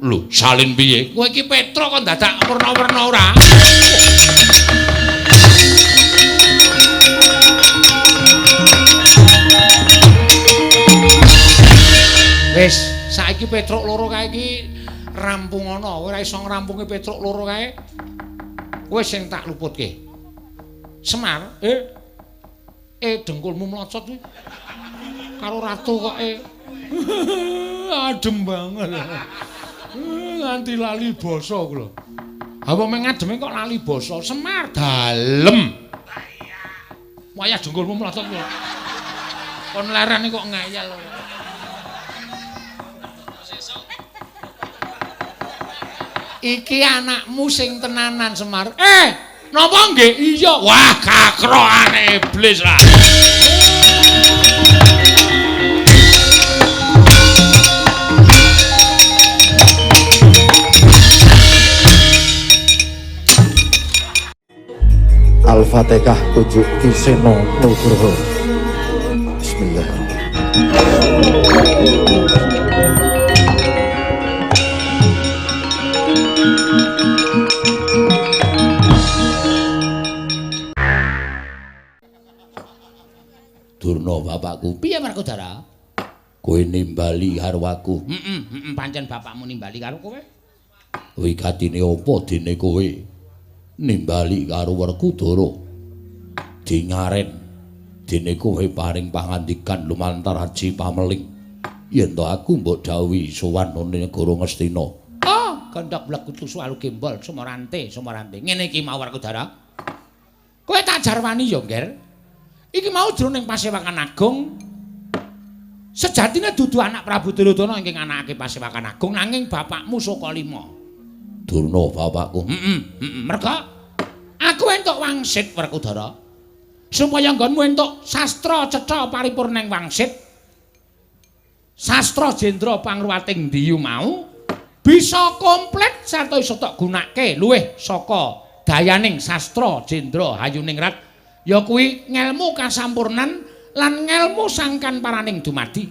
Lho, salin piye? Kowe iki Petra kok dadak werna-werna ora? Wis, saiki Petruk loro kae iki rampung ana, ora iso ngrampungi Petruk loro kae. Kowe sing tak luputke. Semar, dengkulmu mlocot kuwi. Karo ratu kok adem banget. Nganti lali basa kula. Apa meng ademe kok lali basa? Semar dalem. Wayah dengkulmu mlocot kuwi. Kon lerane kok ngayal. Iki anakmu sing tenanan Semar. Napa nggih? Iya. Wah, kakroane iblis lah. Al-Fatihah tujuh Kiseno Nugroho. Bismillahirrahmanirrahim. Durna bapakku, piye Markodara? Kowe nimbali karo aku. Pancen bapakmu nimbali karo kowe. Wigatine apa dene kowe nimbali karo Werkudara? Dingaren dene kowe paring pangandikan lumantar Haji Pameling yen to aku mbok dawuhi sowan nang negara Ngastina. Gandhak blekutu suwalu gembol Sumarante. Ngene iki mau Werkudara. Kowe tak jarwani ya, Nger. Iki mau jroning Pasewakan Agung. Sejatine dudu anak Prabu Duryudana ingkang anakake Pasewakan Agung nanging bapakmu Sokalima. Durna bapakku. Merga aku entuk wangsit Werkudara. Supaya nggonmu entuk sastra cetha paripurning wangsit. Sastra Jendra Pangruwating Diyu mau bisa komplit sarta iso tok gunake luwih saka dayaning sastra Jendra Hayuningrat. Ya kuwi ngelmu kasampurnan lan ngelmu sangkan paraning dumadi.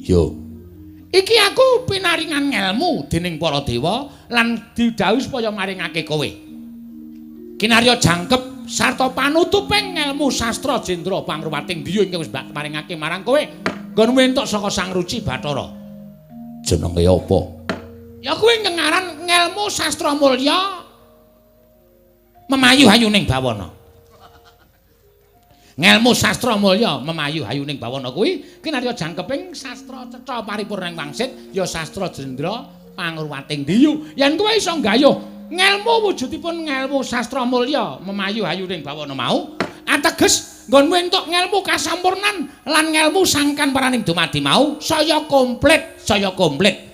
Yo. Iki aku pinaringan ngelmu dening para dewa lan didhawuhi supaya maringake kowe. Kinarya jangkep sarta panutuping ngelmu sastra Jendra Pangruwating Diyu ingkang wis maringake marang kowe nggonmu entuk saka Sang Ruci Bathara. Jenenge apa? Ya kuwi ngaran ngelmu sastra mulya memayu hayuning bawana. Ngelmu sastra mulya memayu hayuning bawana kuwi kinarya jangkeping sastra cetha paripurning wangsit ya sastra Jendra Pangruwating Diyu. Yen kowe iso nggayuh ngelmu wujudipun ngelmu sastra mulya memayu hayuning bawana mau, ateges nggonmu entuk ngelmu kasampurnan lan ngelmu sangkan paraning dumadi mau saya komplit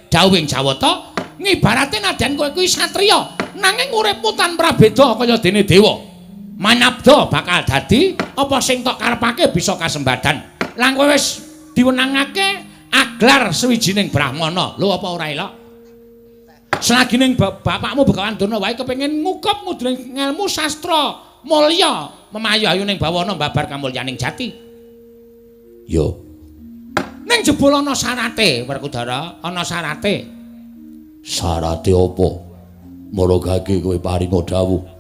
dawuhing Jawata ngibarate nadyan kowe kuwi satriya nanging uripmu tanpa beda kaya dene dewa. Manabda bakal dadi apa sing tok karepake bisa kasembadan. Lan kowe wis diwenangake aglar sawijining brahmana. Lho apa ora elok? Selagine bapakmu Begawan Durna wae kepengin ngukup ngudune ngelmu sastra mulya memayu ayuning bawana mbabar kamulyaning jati. Yo. Ning jebul ana syarate, Werkudara, ana syarate. Syarate apa? Maragake kowe paringa dawuh.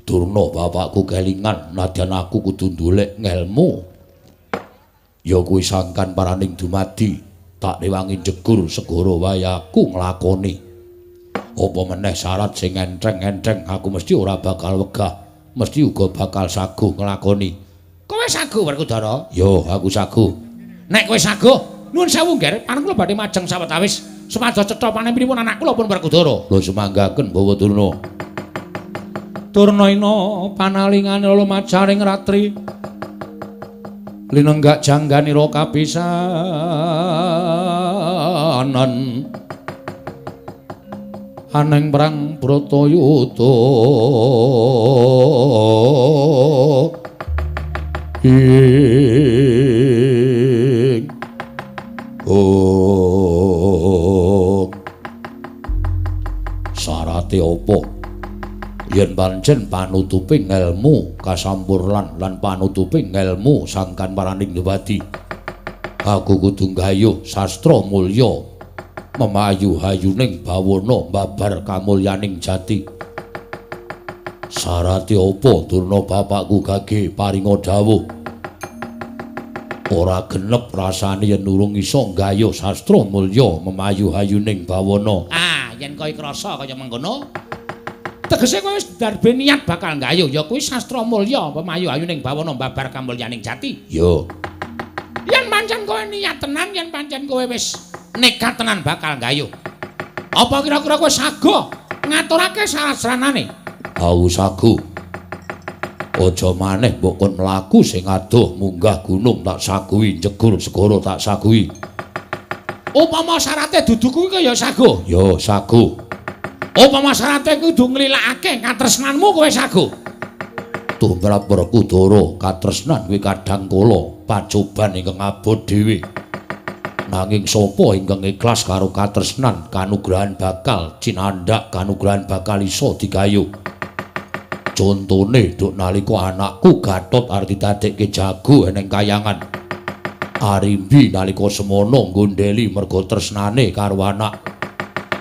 Durna bapakku kelingan nadyan aku kudu ndolek ngelmu. Ya kuwi sangkan paraning dumadi tak rewangi jegur segara wae aku nglakoni. Apa meneh syarat sing entreng-entreng aku mesti ora bakal wegah, mesti uga bakal saguh nglakoni. Kowe saguh Werkudara? Yo, aku saguh. Nek kowe saguh, nuwun sewu Nger, paring kula badhe majeng sawetawis supados cetha panjenenganipun anak kula pun Werkudara. Lho sumanggaken Bawa Durna. Durnaina panalingane lumacaring ratri linenggak jangganira kapisanan aneng perang Bratayuda ing sarate apa? Yen pancen panutuping ngelmu kasampurnan lan panutuping ngelmu sangkan paraning dumadi aku kudu nggayuh sastra mulya memayu-hayuning bawana mbabar kamulyaning jati. Sarate apa Durna bapakku gage paringa dawuh. Ora genep rasane yen urung iso nggayuh sastra mulya memayu-hayuning bawana. Yen kowe krasa kaya mengkono, tegese kowe wis darbe niat bakal nggayuh ya kuwi sastra mulya pemayu-ayuning bawana mbabar kamulyaning jati. Yo. Yen pancen kowe niat tenan, yen pancen kowe wis nekat tenan bakal nggayuh. Apa kira-kira kowe sago ngaturake sarasranane? Aku sagu. Aja maneh mbok kon mlaku sing adoh munggah gunung tak sagui, jegur segara tak sagui. Upama syarate dudu kuwi kaya sago. Yo sagu. Upama syarate kudu nglilakake katresnanmu kowe sago. Tumrap Werkudara katresnan kuwi kadang kala pacoban ingkang abot dhewe. Nanging sapa ingkang ikhlas karo katresnan kanugrahan bakal cinandak kanugrahan bakal iso digayuh. Contone duk nalika anakku Gatot arep didadekke jago eneng kayangan. Arimbi nalika semono nggondheli merga tresnane karo anak.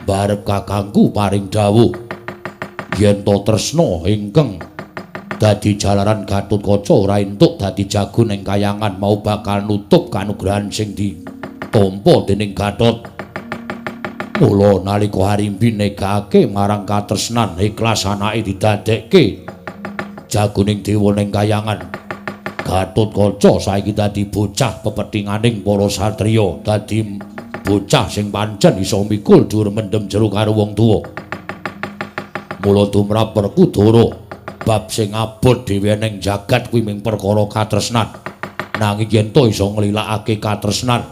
Barep kakangku paring dawuh yen to tresna ingkang dadi jalaran Gatotkaca ora entuk dadi jago ning kayangan mau bakal nutup kanugrahan sing ditampa dening Gatot. Mula nalika Arimbi negake marang katresnan ikhlas anake didadekke jagoning dewa ning kayangan. Gatotkaca saiki dadi bocah pepethinganing para satriya, dadi bocah sing pancen iso mikul dhuwur mendem jero karo wong tuwa. Mula tumrap Werkudara bab sing abot dhewe ning jagat kuwi mung perkara katresnan. Nanging yen to iso nglilakake katresnan,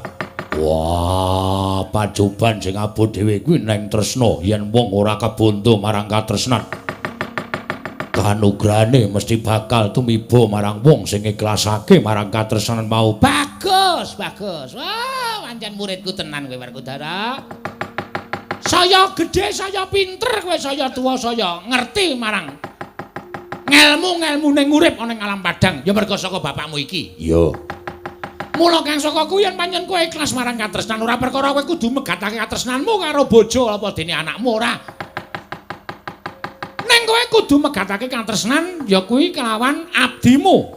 wah, pacoban sing abot dhewe kuwi neng tresna yen wong ora kebondo marang katresnan. Kanugrahane mesti bakal tumiba marang wong sing ikhlasake marang katresnan mau. Bagus, bagus. Wah, pancen muridku tenan kowe Werkudara. Saya gedhe, saya pinter, kowe saya tuwa, saya ngerti marang ngelmu-ngelmu ning urip ana ing alam padang ya merga saka bapakmu iki. Iya. Mula kang saka kuwi yen pancen kowe ikhlas marang katresnan ora perkara kowe kudu megatake katresnanmu karo bojo apa dene anakmu ora. Ning kowe kudu megatake katresnan ya kuwi kelawan abdimu.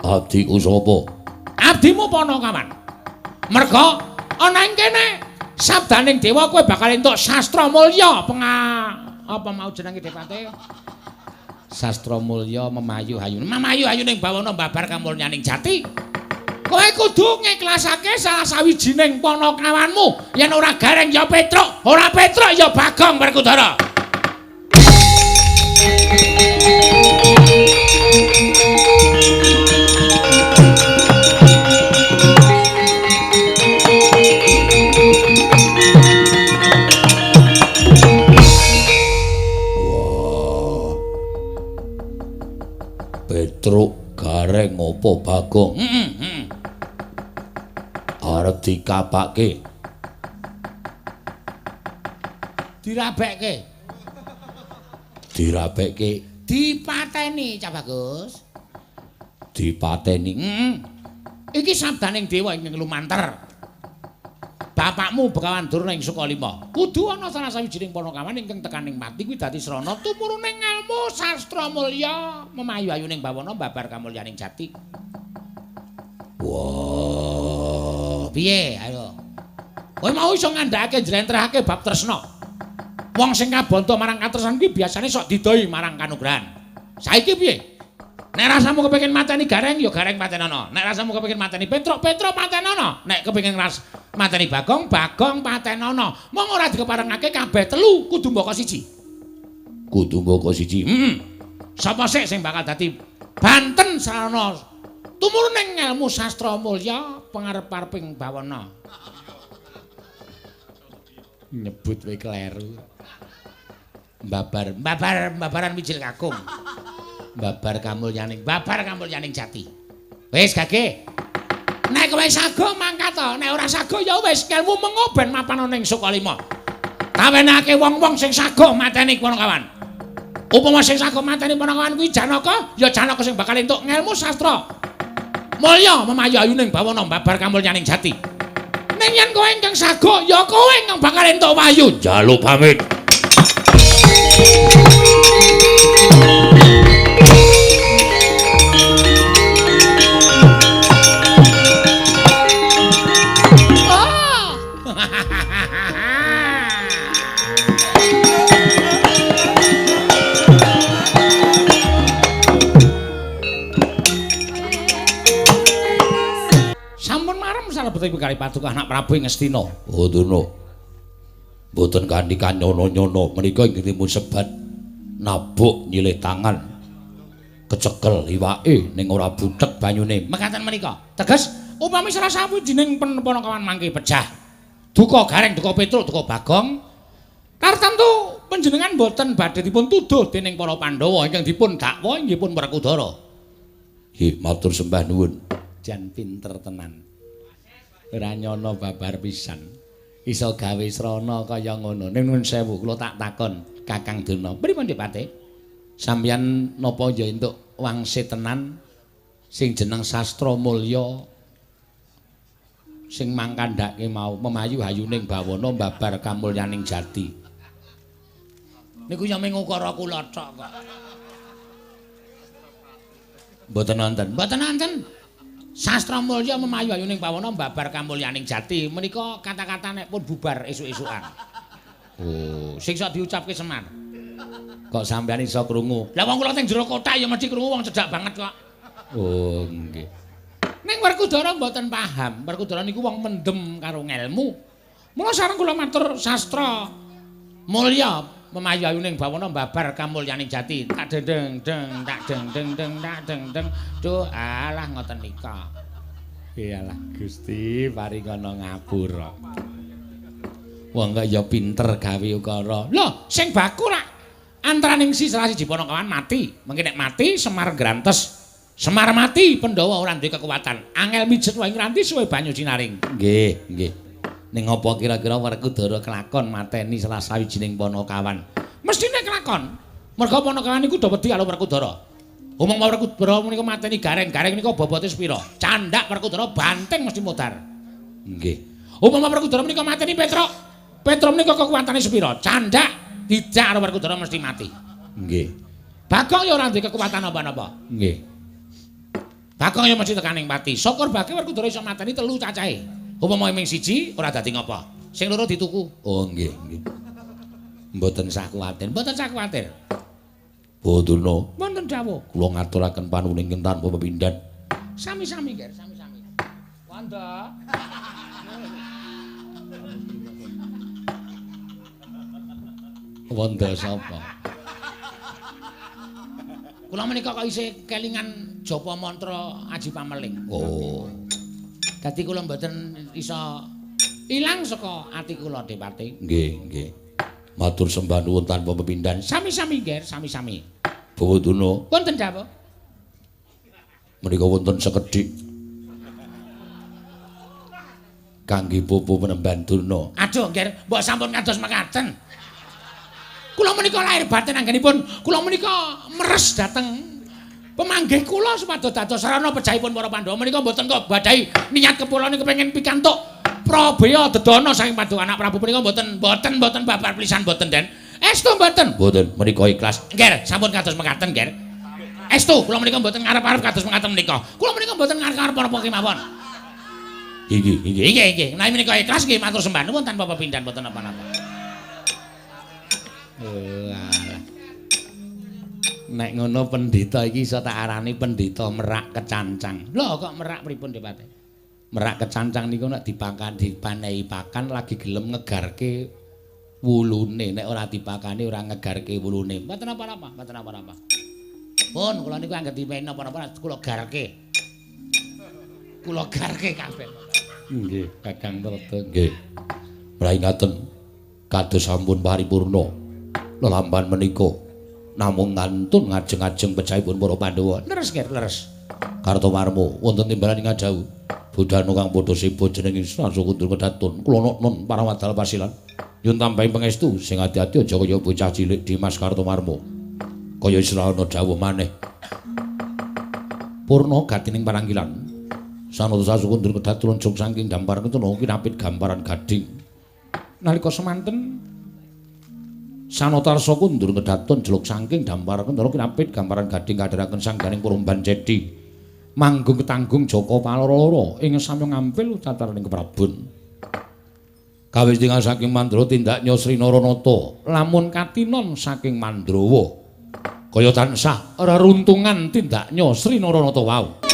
Abdiku sapa? Abdimu Panakawan. Merga ana ing kene sabdaning dewa kowe bakal entuk sastra mulya apa mau jenenge Depate? Sastra mulya memayu-hayuning bawana mbabar kamulyaning jati. Kowe kudu ngiklasake salah sawijining panakawanmu. Yen ora Gareng ya Petruk, ora Petruk ya Bagong Werkudara. Petruk, Gareng apa Bagong? Arep dikapake. Dirabekke. Dirabekke. Dipateni, Cak Bagus. Dipateni. Iki sabdaning dewa ingkang lumantar. Bapakmu Begawan Durna ing Sukalima. Kudu ana salah sawijining panakawan ingkang tekaning mati kuwi dadi srana tumurune ngelmu sastra mulya memayu-ayuning bawana mbabar kamulyaning jati. Wah, piye ayo. Kowe mau iso ngandhakake njlentrehake bab tresna. Wong sing kabanta marang katresnan kuwi biasane sok didoi marang kanugrahan. Saiki piye? Nek rasamu kepengin mateni Gareng ya Gareng patenono. Nek rasamu kepengin mateni Petruk, Petruk patenono. Nek kepengin mateni Bagong, Bagong patenono. Mong ora dikeparengake kabeh telu kudu mbaka siji. Kudu mbaka siji. Sapa sik sing bakal dadi banten sarana tumurning ngelmu sastra mulya pangarep-areping bawana. Nyebut wae kleru. Mbabaran mijil kakung. Babar kamulyaning jati. Wis gage. Nek kowe sago mangkat to, nek ora sago ya wis kelmu mengo ben mapan ning Sukalima. Kawenake wong-wong sing sago mateni Panakawan. Upama sing sago mateni Panakawan kuwi Janaka, ya Janaka sing bakal entuk ngelmu sastra mulya memayu-ayuning bawana mbabar kamulyaning jati. Ning yen kowe ingkang sago ya kowe ingkang bakal entuk wayu. Njaluk pamit. Salebetipun kali paduka anak Prabu ing Ngastina. Oh Durna. Mboten kanthi kanyono-nyono menika inggih sebat nabuk nyilih tangan. Kecekel iwake ning ora buthek banyune. Mekaten menika. Teges upami salah sawijining penakawan mangke pecah. Duka Gareng, duka Petruk, duka Bagong. Tartamtu panjenengan boten badhe dipun tuduh dening para Pandhawa ingkang dipun dakwa inggih pun Werkudara. Nggih, matur sembah nuwun. Jan pinter tenan. Ora nyono babar pisan. Iso gawe srana kaya ngono. Ning nuwun sewu kula tak takon Kakang Durna. Pripun Dipate? Sampeyan napa ya entuk wangsit tenan sing jeneng sastra mulya sing mangkandhake mau memayu hayuning bawana babar kamulyaning jati. Niku ya mung ukara kula tok kok. Mboten wonten. Mboten wonten. Sastra mulya memayu ayuning pawana babar kamulyaning jati menika kata-kata nek pun bubar esuk-esukan. Oh, sing iso diucapke Semar. Kok sampeyan iso krungu? Lah wong kula teng jero kotak ya mesti krungu wong cedhak banget kok. Oh, nggih. Ning Werkudara mboten paham. Werkudara niku wong mendem karo ngelmu. Mula sareng kula matur sastra mulya memayu ayuning bawana babar kamulyaning jati. Tak deng deng tak deng deng deng tak deng deng. Duh alah ngoten nika. Iyalah Gusti paringana ngapura. Wong kok ya pinter gawe ukara. Lho, sing baku rak antaraning salah siji Panakawan mati. Mengki nek mati Semar grantes. Semar mati Pandhawa ora duwe kekuatan. Angel mijet wae ngranti suwe banyu sinaring. Nggih, nggih. Ning apa kira-kira Werkudara kelakon mateni salah sawijining Panakawan? Mestine kelakon. Merga Panakawan niku do wedi karo Werkudara. Umum Werkudara menika mateni Gareng. Gareng nika bobote sepira? Candhak Werkudara banteng mesti mutar. Nggih. Umum Werkudara menika mateni Petruk. Petruk menika kekuatane sepira? Candhak dijak karo Werkudara mesti mati. Nggih. Bagong ya ora duwe kekuatan apa-apa. Nggih. Bagong ya mesti tekaning pati. Syukur bagi Werkudara iso mateni telu cacahe. Upama ming siji ora dadi ngopo. Sing loro dituku. Oh nggih, nggih. Mboten sak kuwatir, mboten sak kuwatir. Boduna. Mboten dawuh. Kula ngaturaken panuwun tanpa pepindhan. Sami-sami, Ger, sami-sami. Wanda. Wanda sapa? Kula menika kok isih kelingan japa mantra Aji Pameling. Oh. Dadi kula mboten iso ilang saka ati kula Dipati. Nggih, nggih. Matur sembah nuwun tanpa pepindhan. Sami-sami, Ger, sami-sami. Bawuduna. Wonten dawuh. Menika wonten sekedhik kangge Pupu Penemban Durna. Aduh, Ger, mbok sampun kados mekaten. Kula menika lair batin anggenipun kula menika meres dhateng pemanggih kula supados dados sarana pejahipun para Pandhawa menika mboten kok badhahi niat kepulane kepengin pikantuk Prabaya Dedana saking Paduka anak Prabu menika mboten babar pisan mboten Den. Estu mboten. Mboten menika ikhlas. Nger, sampun kados mekaten, Nger. Estu kula menika mboten ngarep-arep kados mekaten menika. Kula menika mboten ngarep-arep apa kemawon. Nggih. Nah menika ikhlas nggih matur sembah nuwun tanpa pepindhan mboten apa-apa. Nek ngono pendhita iki iso tak arani pendhita merak kecancang. Lho kok merak pripun Dipati? Merak kecancang niku nek dipanehi pakan lagi gelem ngegarke wulune. Nek ora dipakani ora ngegarke wulune. Mboten apa-apa, mboten apa-apa. Pun kula niku anggere dipanen apa-apa kula garke. Kula garke kabeh. Nggih, Kakang Trata. Nggih. Mraingaten kados sampun paripurna. Lelamban menika namung ngantun ngajeng-ajeng pejahipun para Pandhawa. Leres Ger, leres. Kartomarma wonten timbalan ingkang jauh. Budhana kang padha siba jenenging Sasukundur Kedatun. Kula non para wadal pasilan. Nyuwun tambahi pangestu sing ati-ati aja kaya bocah cilik Dimas Kartomarma. Kaya Israwana dawuh maneh. Purna gatining paranggilan. Sanata sasukundur kedat lunjung saking damparan ketuna kinapit gambaran gading. Nalika semanten Sanata sakundur kedaton jeluk saking damparan ketuna kinapit gambaran gading kadharaken sangganing Purumban Cedi. Manggung ketanggung Jaka Paloro ing samya ngampil tataraning keprabun. Kawis tinggal saking Mandra tindak Nyosri Naranata lamun katinon saking Mandrawa kaya tansah reruntungan tindak Nyosri Naranata wau.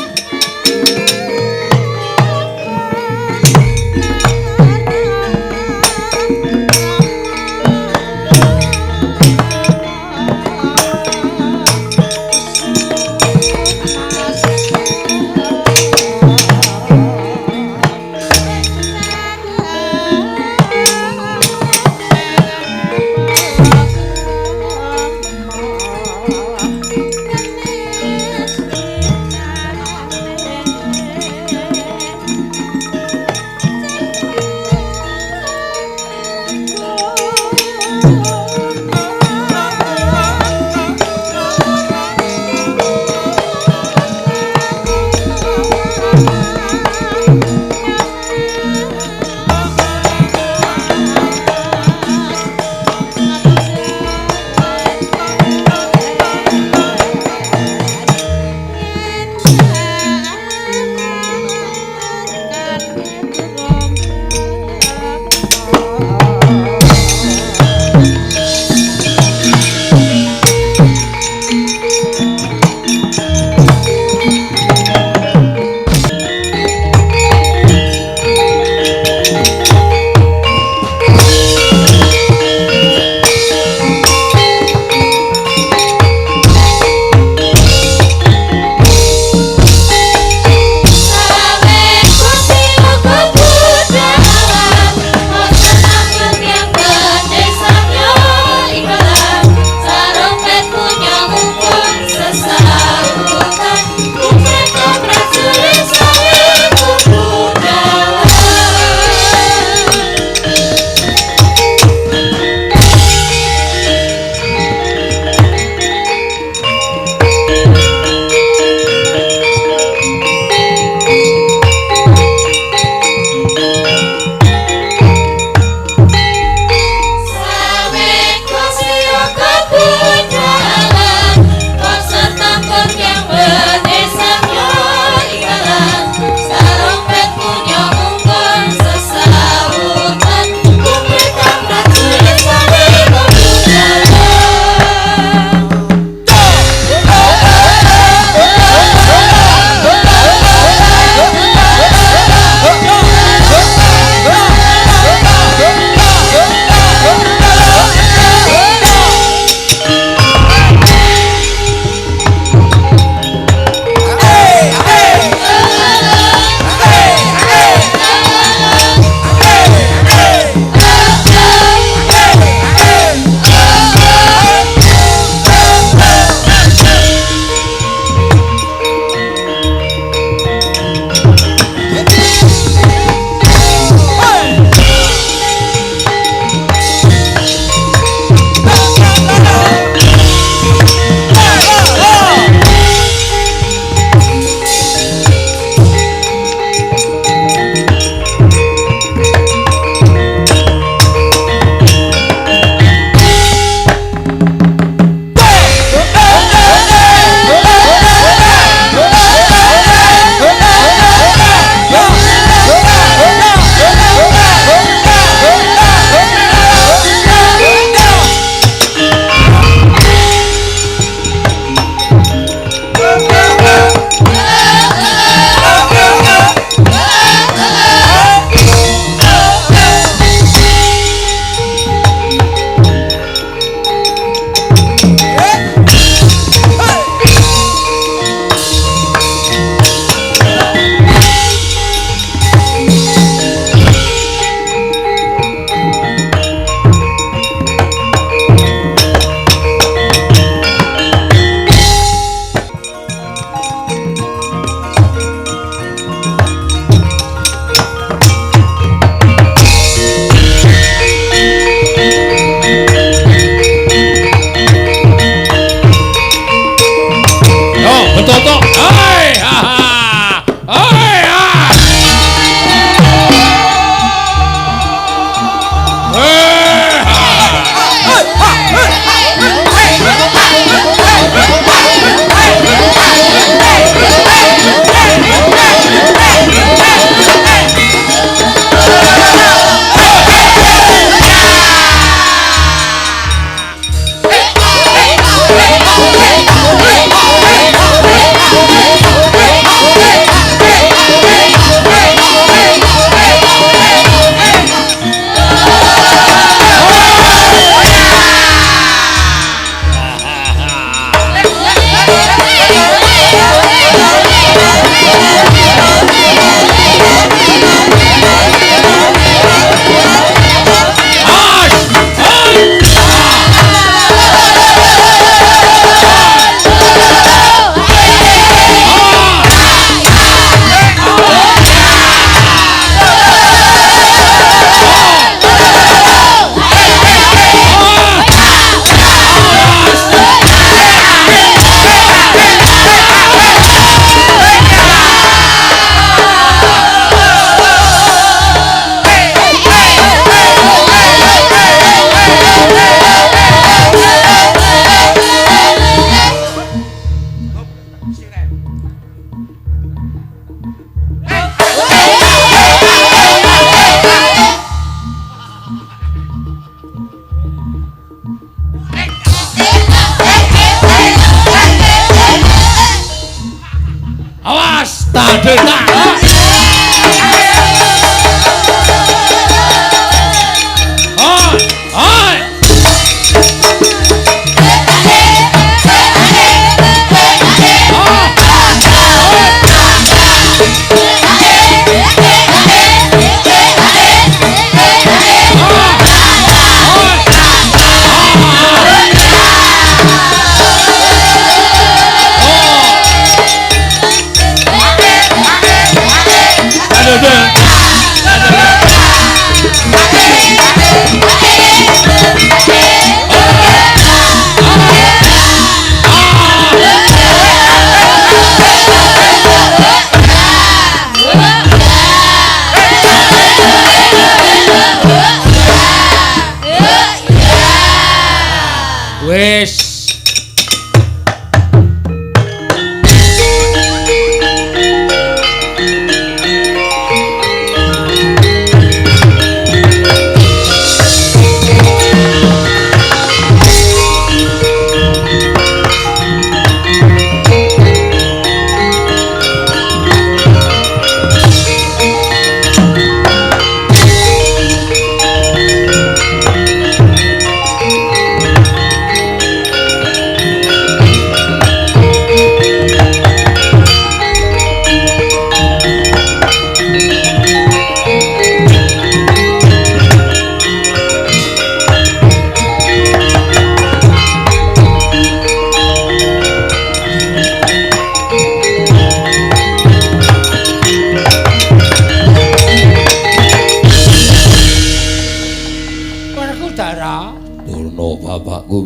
Wis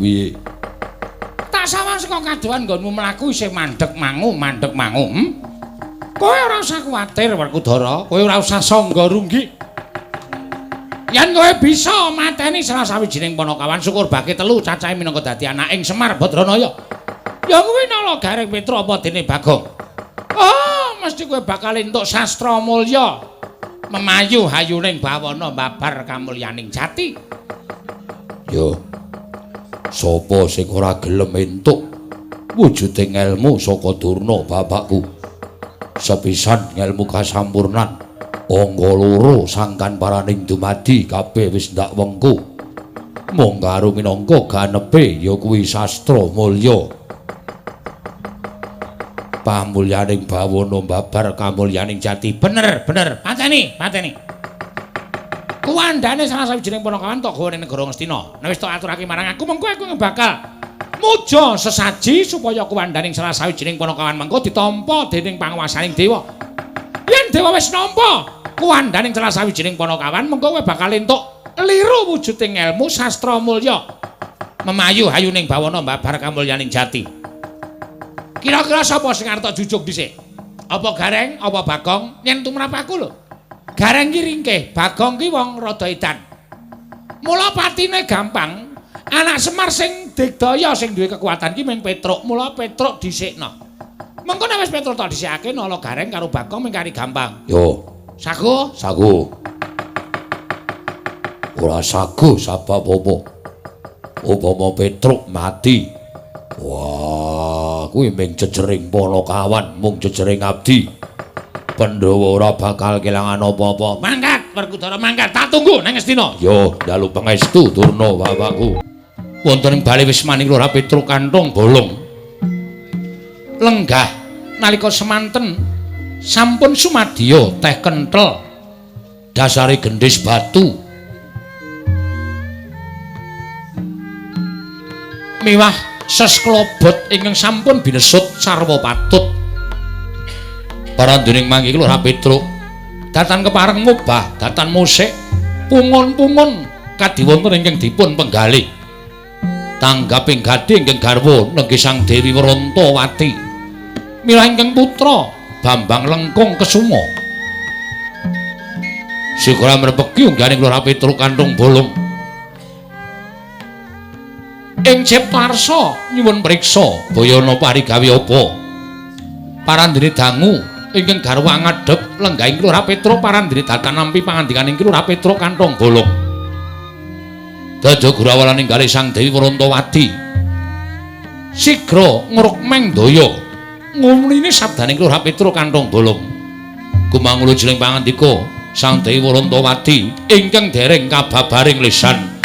piye? Tak sawang saka kadohan nggonmu mlaku isih mandeg mangu. Kowe ora usah kuwatir, Werkudara. Kowe ora usah sangga runggi. Yen kowe bisa mateni salah sawijining Panakawan syukur bake telu cacahe minangka dadi anaking Semar Badranaya. Ya kuwi nala Gareng Petra apa dene Bagong. Oh, mesti kowe bakal entuk sastra mulya. Memayu hayuning bawana babar kamulyaning jati. Yo. Sapa sing ora gelem entuk wujuding ilmu saka Durna bapakku. Sepisan ngelmu kasampurnan angga loro sangkan paraning dumadi kabeh wis ndak wengku. Mung karo minangka ganepe ya kuwi sastra mulya. Pamulyaning bawana babar kamulyaning jati. Bener, pateni. Kuwandane salah sawijining Panakawan tok gawane negara Ngastina. Nek wis tok aturake marang aku mengko aku bakal muja sesaji supaya kuwandaning salah sawijining Panakawan mengko ditampa dening panguwasaning dewa. Yen dewa wis nampa kuwandaning salah sawijining Panakawan mengko kowe bakal entuk liru wujuding ilmu sastra mulya. Memayu hayuning bawana babar kamulyaning jati. Kira-kira sapa sing arep jujuk dhisik? Apa Gareng, apa Bagong? Yen tumrap aku lho. Gareng ki ringkih, Bagong ki wong rada edan. Mula patine gampang. Anak Semar sing digdaya sing duwe kekuatan ki mung Petruk. Mula Petruk dhisikna. Mengko nek wis Petruk tok dhisikake nala Gareng karo Bagong mung kari gampang. Yo. Sagu. Ora sagu sabab apa? Upama Petruk mati. Wah, kuwi mung jejering Panakawan, mung jejering abdi. Pandhawa ora bakal kelangan apa-apa. Mangkat, Werkudara mangkat. Tak tunggu nang Ngastina. Yo, njaluk pangestu Durna bapakku. Wonten ing bali Wismani Lora Petruk kanthong bolong. Lenggah nalika semanten sampun sumadya teh kenthel. Dasare gendhis batu. Miwah ses klobot ingkang sampun binesut sarwa patut. Parandening mangki Lora Petruk datan kepareng ngubah datan musik pungun-pungun kadiwonten ingkang dipun penggalih tanggaping gadhe ingkang garwa nenggih Sang Dewi Werantawati mirah ingkang putra Bambang Lengkung Kesuma sikara mrepeki ungganing Lora Petruk kanthong bolong ing ciptarsa nyuwun priksa bayana parigawe apa parandene dangu ingkang garwa ngadhep lenggahing Lora Petruk parandene datan nampi pangandikaning Lora Petruk kanthong bolong. Dada gurawalaning kalih Sang Dewi Werantawati. Sigra ngrukmeng daya ngumlini sabdaning Lora Petruk kanthong bolong. Gumangulu jling pangandika Sang Dewi Worontowati ingkang dereng kababaring lisan.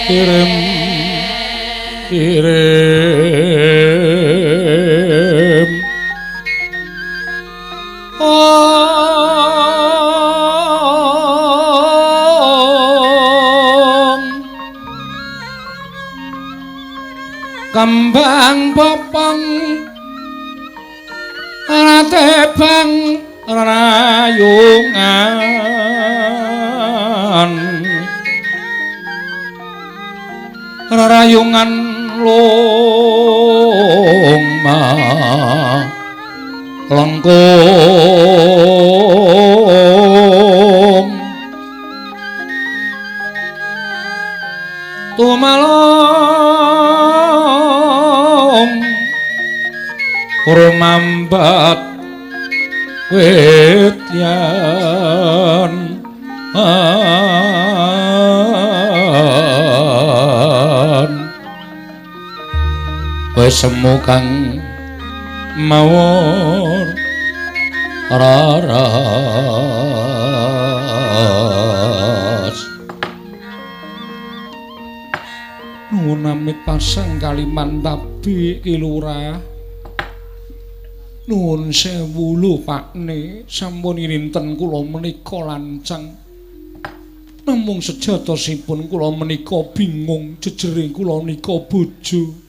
Irim kembang popong ratebang rayungan longma lengkung tumalong rumambat wit yan wis semu kang mawon raras nuwun amit pasang Kalimantabi Ki Lurah nuwun sewu lho Pakne sampun irinten kula menika lancang namung sejatosipun kula menika bingung jejering kula nika bojo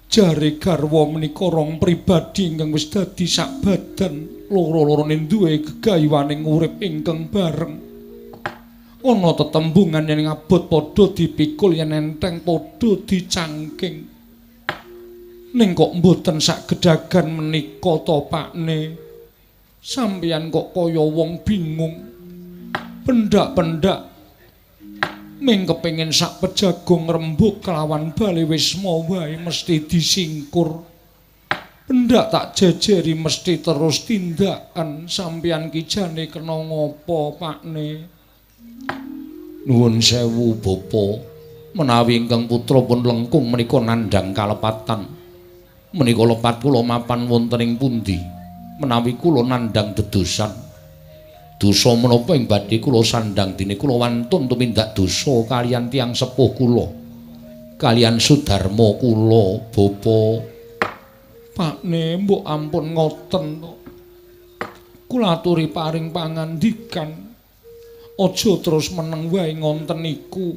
jare garwa menika rong pribadi ingkang wis dadi sak badan loro-lorone duwe gegayuhaning urip ingkang bareng ana tetembungan yen abot padha dipikul yen enteng padha dicangking ning kok mboten sak gedhagan menika to Pakne sampeyan kok kaya wong bingung pendak-pendak ming kepengin sak pejagong rembug kelawan bali wisma wae mesti disingkur. Pendak tak jejeri mesti terus tindakan sampeyan ki jane kena ngopo Pakne. Nuwun sewu Bapa, menawi ingkang putra pun lengkung menika nandhang kalepatan. Menika lepat kula mapan wonten ing pundi? Menawi kula nandhang dedosan dosa menapa ing badhe kula sandhang dene kula wantun tumindak dosa kaliyan tiyang sepuh kula kaliyan Sudarma kula Bapa Pakne mbok ampun ngoten to kula aturi paring pangandikan aja terus meneng wae ngonten niku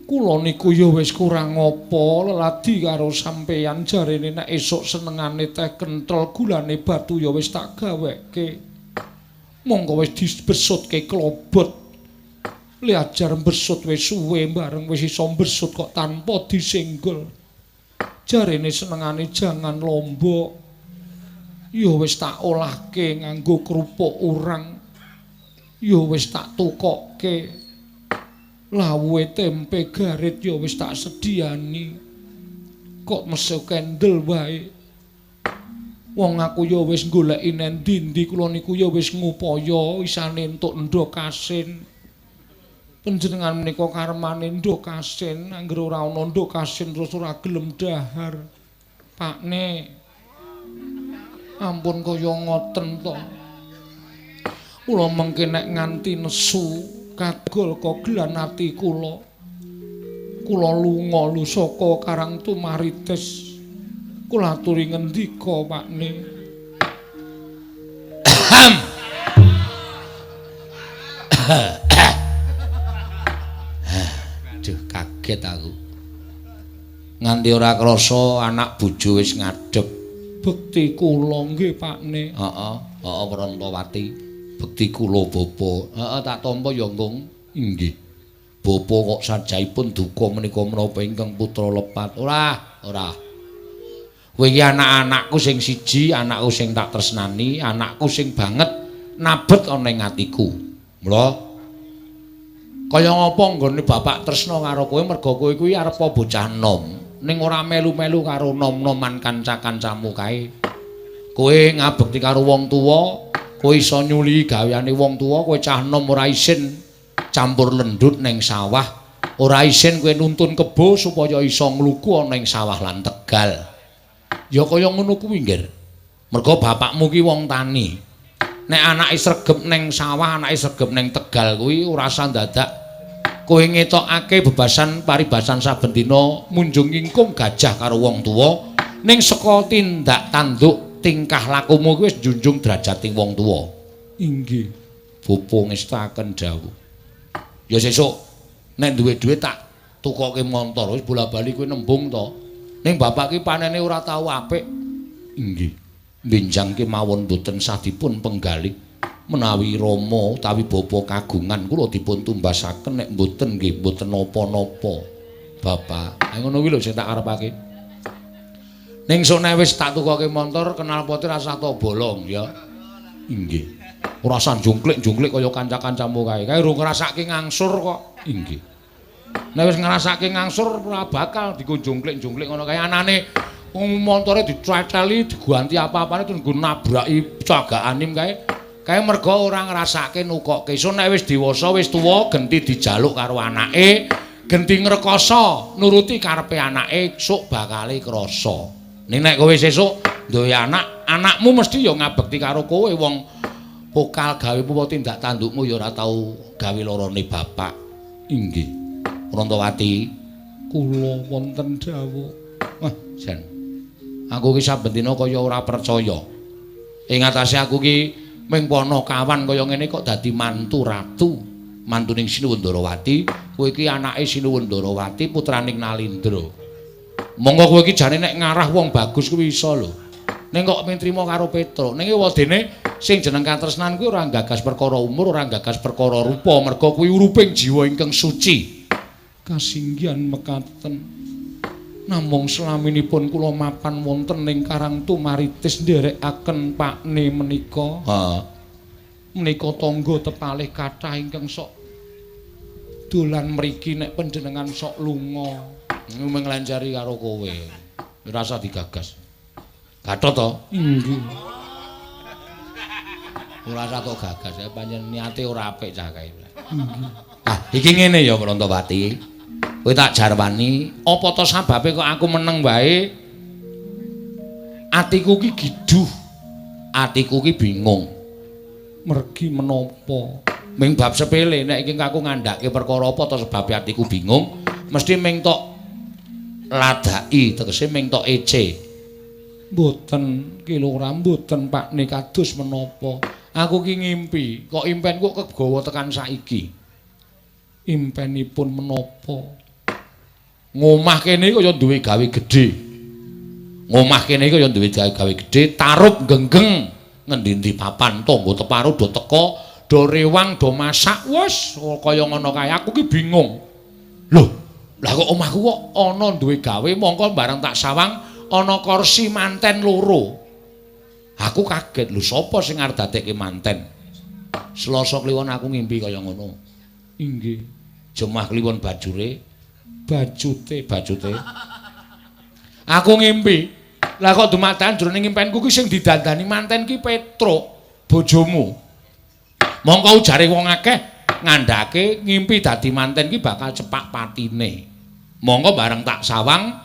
kula niku ya wis kurang apa leladi karo sampeyan jarene nek esuk senengane teh kenthel gulane batu ya wis tak gaweke monggo wis dibesutke klobot li ajar besut wis suwe bareng wis iso besut kok tanpa disenggol jarene senengane jangan lombok ya wis tak olahke nganggo krupuk urang ya wis tak tukokke. Lawuhe tempe garit ya wis tak sediani. Kok mesu kendel wae. Wong aku ya wis goleki nendi-endi kula niku ya wis ngupaya isane entuk ndok asin. Panjenengan menika karmane ndok asin, anggere ora ana ndok asin terus ora gelem dahar. Pakne. Ampun kaya ngoten to. Kula mengke nek nganti nesu kagol kogelan ati kula. Kula lunga lu saka Karang Tumaritis. Kula aturi ngendika, Pakne. Aduh, kaget aku. Nganti ora krasa anak bojo wis ngadhep. Bekti kula nggih, Pakne. Heeh, Prantawati. Bekti kula Bapa. Heeh, tak tampa ya, Nggung. Inggih. Bapa kok sajaipun duka menika menapa ingkang putra lepat. Ora. Kowe iki anak-anakku sing siji, anakku sing tak tresnani, anakku sing banget nabet ana ing atiku. Mula kaya ngapa nggone bapak tresna karo kowe merga kowe kuwi arep bocah nom, ning ora melu-melu karo nom-noman kanca-kancamu kae. Kowe ngabekti karo wong tuwa, kowe iso nyuli gaweane wong tuwa, kowe cah nom ora isin campur lendhut ning sawah, ora isin kowe nuntun kebo supaya iso ngluku ana ing sawah lan Tegal. Ya kaya ngono kuwi, Nggir. Merga bapakmu ki wong tani. Nek anake sregep ning sawah, anake sregep ning Tegal kuwi ora usah dadak kowe ngetokake bebasan paribasan saben dina munjung ngingkung gajah karo wong tuwa, ning saka tindak tanduk tingkah lakumu kuwi wis njunjung derajating wong tuwa. Inggih. Bapa ngestaken dawuh. Ya sesuk nek duwe dhuwit tak tukoke montor wis bola-bali kowe nembung to. Ning bapak ki panene ora tau apik. Inggih. Benjang ki mawon boten sah dipun penggalih. Menawi Rama utawi bapa kagungan kula dipun tumbasaken nek mboten nggih mboten napa-napa. Bapak, ngono kuwi lho sing tak arepake. Ning sone wis tak tukoke montor kenal poti rasa to bolong ya. Inggih. Ora usah jungklik-jungklik kaya kanca-kancamu kae. Kae urung ngrasake ngangsur kok. Inggih. Nek wis ngrasake ngangsur ora bakal dikunjungklik-jungklik ngono kae anane montore diceteli diganti apa-apane terus nggo nabraki cagakanim kae. Kae merga ora ngrasake nukokke. Iso nek wis dewasa wis tuwa genti dijaluk karo anake, genti ngrekoso nuruti karepe anake sok bakale krasa. Ning nek kowe sesuk duwe anak, anakmu mesti ya ngabekti karo kowe wong pokal gawemu apa tindak tandukmu ya ora tau gawe lorone bapak. Inggih. Prantawati, Kula wonten dawuh. wah, jan. Aku ki saben dina kaya ora percaya. Ing atase aku ki ming pono kawan kaya ngene kok dadi mantu ratu. Mantuning Sinuwundarawati, kowe iki anake Sinuwundarawati putraning Nalindra. Monggo kowe iki jane nek ngarah wong bagus kuwi iso lho. Ning kok mintrima karo Petruk. Ning wadene sing jeneng katresnan kuwi ora gagas perkara umur, ora gagas perkara rupa, merga kuwi uruping jiwa ingkang suci. Kasinggihan mekaten. Namung selaminipun kula mapan wonten ing Karang Tumaritis nderekaken Pakne menika. Heeh. Menika tangga tepalih kathah ingkang sok dolan mriki nek panjenengan sok lunga. Nglancari karo kowe. Ora usah digagas. Gathot to? Inggih. Ora usah to gagas, pancen niate ora apik cah kae. Ah, iki ngene ya Prantawati. Kowe tak jarwani, apa to sababe kok aku meneng wae? Atiku ki giduh. Atiku ki bingung. Mergi menapa? Ming bab sepele nek iki aku ngandhake perkara apa to sebab atiku bingung, mesti ming tok ladaki tegese ming tok ece. Mboten kilogram mboten Pakne kados menapa. Aku ki ngimpi, kok impenku kegawa tekan saiki. Impenipun menapa? Ngomah kene kaya duwe gawe gedhe. Ngomah kene kaya duwe gawe gedhe, tarup genggeng ngendi-endi papan tangga teparu do teka, do rewang, do masak, wis kaya ngono kae. Aku ki bingung. Lho, lah kok omahku kok ana duwe gawe mongko bareng tak sawang ana kursi manten loro. Aku kaget, lho sapa sing arep dadekke manten? Selasa kliwon aku ngimpi kaya ngono. Inggih. Jemah kliwon bajure, Bajute. aku ngimpi. Lah kok dumadakan jroning ngimpenku ki sing didandani manten ki Petruk, bojomu. Mongko ujare wong akeh ngandhake ngimpi dadi manten ki bakal cepak patine. Mongko bareng tak sawang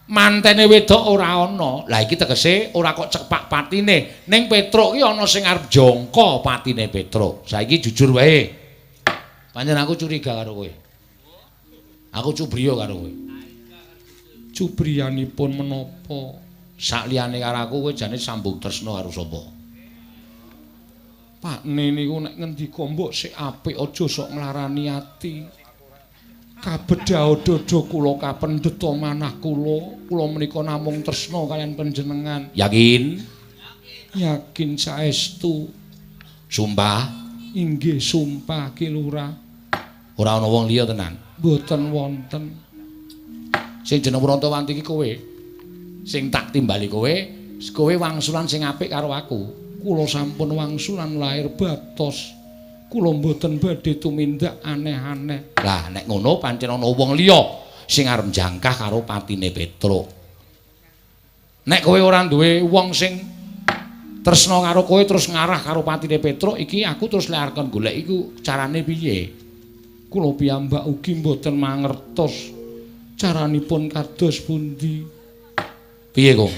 mantene wedok ora ana. Lah iki tegese ora kok cepak patine. Ning Petruk ki ana sing arep jangka patine Petruk. Saiki jujur wae. Pancen aku curiga karo kowe. Aku cubriya karo kowe. Cubriyanipun menapa? Sakliyane karo aku kowe jane sambung tresna karo sapa? Pakne niku nek ngendika mbok sik apik aja sok nglarani ati. Kabedhah dada kula kapendheta manah kula menika namung tresna kalian panjenengan. Yakin? Yakin saestu. Sumpah? Inggih sumpah Ki Lurah. Ora ana wong liya tenan. Mboten wonten. Sing jeneng Prantawanti iki kowe. Sing tak timbali kowe wangsulan sing apik karo aku. Kula sampun wangsulan lahir batos. Kula mboten badhe tumindak aneh-aneh. Lah nek ngono pancen ana wong liya sing arep jangkah karo patine Petruk. Nek kowe ora duwe wong sing tresna karo kowe terus ngarah karo patine Petruk iki aku terus learkon golek iku carane piye? Kula piyambak ugi mboten mangertos caranipun kados pundi. Piye kok?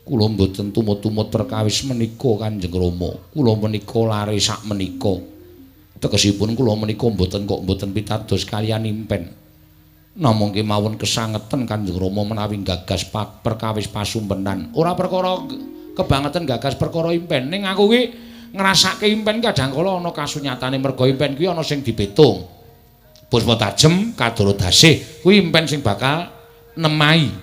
Kula mboten tumut-tumut perkawis menika Kanjeng Rama. Kula menika lare sak menika. Tegesipun kula menika mboten pitados kaliyan impen. Namung kemawon kesangeten Kanjeng Rama menawi gagas perkawis pasumpenan. Ora perkara kebangetan gagas perkara impen. Ning aku ki ngrasake impen kadangkala ana kasunyatane merga impen kuwi ana sing dipetung. Puspa tajem kadoro dasih kuwi impen sing bakal nemai.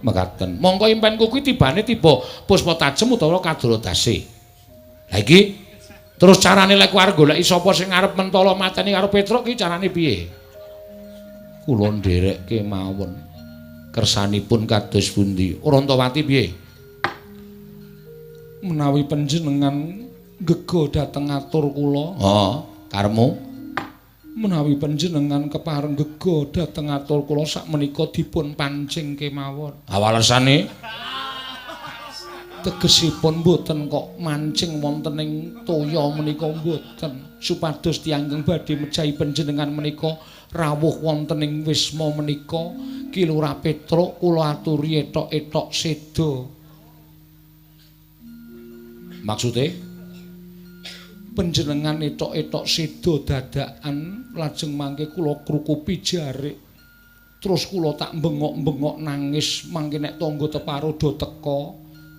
Mekaten. Mongko impenku kuwi tibane tiba puspa tajem utawa kadoro dasih. Lah iki terus carane lek arep goleki sapa sing arep mentala mateni karo Petruk ki carane piye? Kula nderek kemawon. Kersanipun kados pundi? Rantawati piye? Menawi panjenengan gega dhateng atur kula. Oh, karemu? Menawi panjenengan kepareng gega dhateng atur kula sakmenika dipun pancing kemawon. Awalesane tegesipun mboten kok mancing wonten ing toya menika mboten supados tiyang badhe mejahi panjenengan menika rawuh wonten ing wisma menika Ki Lurah Petruk kula aturi etok-etok seda. Maksude panjenengan etok-etok seda dadakan lajeng mangke kula krukupi jarik terus kula tak bengok-bengok nangis mangke nek tangga teparo do teka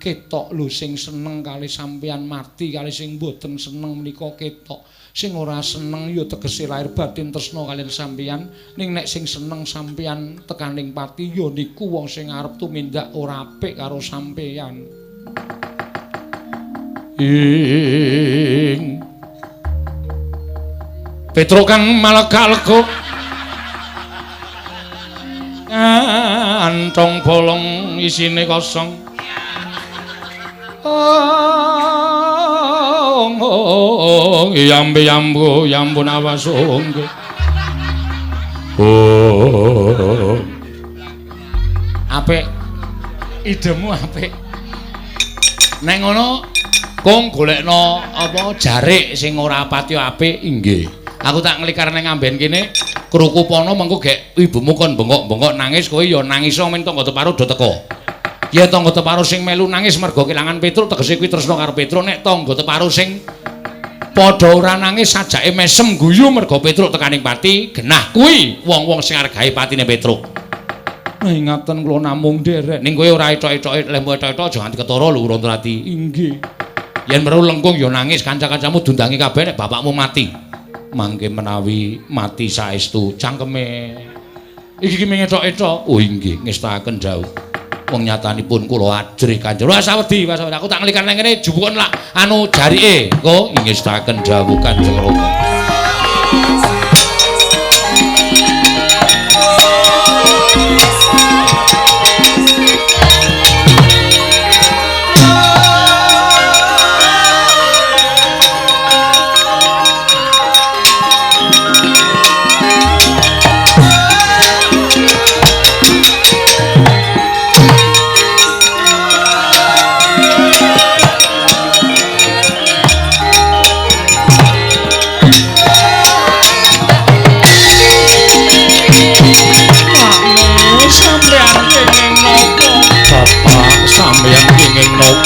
ketok lho sing seneng kali sampeyan mati kali sing mboten seneng menika ketok sing ora seneng ya tegese lahir batin tresna kalian sampeyan ning nek sing seneng sampeyan tekaning pati ya niku wong sing arep tumindak ora apik karo sampeyan. Petruk kang malega-lega antong bolong isine kosong. Yambu yambu nawasungge. Apik. Idemu apik. Nek ngono kong golekno apa jarik sing ora pati apik inggih. Aku tak nglikar ning amben kene kruku pono mengko gek ibumu kon bengok-bengok nangis kowe ya nangis men tangga teparo do teko. Ya tangga teparo sing melu nangis mergo kelangan Petruk tegese kuwi tresna karo Petruk nek tangga teparo sing padha ora nangis sajake mesem guyu mergo Petruk tekaning pati genah kuwi wong-wong sing arep gawe patine Petruk. Ngaten kula namung nderek ning kowe ora etok-etok lembu etok-etok aja nganti ketara lho Rantawati. Inggih. Yen meru lengkung ya nangis kanca-kancamu dundangi kabeh nek bapakmu mati. Mangke menawi mati saestu cangkeme iki mengetok-etok. Oh inggih ngestaken dawuh. Wong nyatanipun kula ajrih Kanjeng. Wah sawedi, aku tak ngelikan nang kene jupukon lak anu jarike. Engko ngestaken dawuh Kanjeng Rama.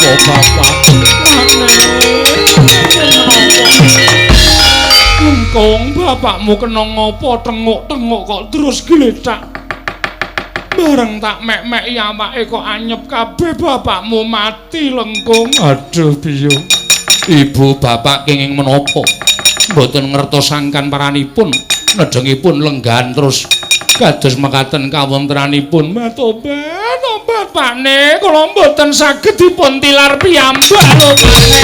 menapa Bapak? Lengkong bapakmu kena ngopo tenguk-tenguk kok terus gletak. Bareng tak mek-mek awake kok anyep kabeh bapakmu mati Lengkong. Aduh piye. Ibu bapak kenging menapa? Mboten ngertosaken paranipun. Nedengipun lenggan terus kados mekaten kawontenanipun. Tobat, tobat Pakne, kula mboten saged dipun tilar piyambak lho Pakne.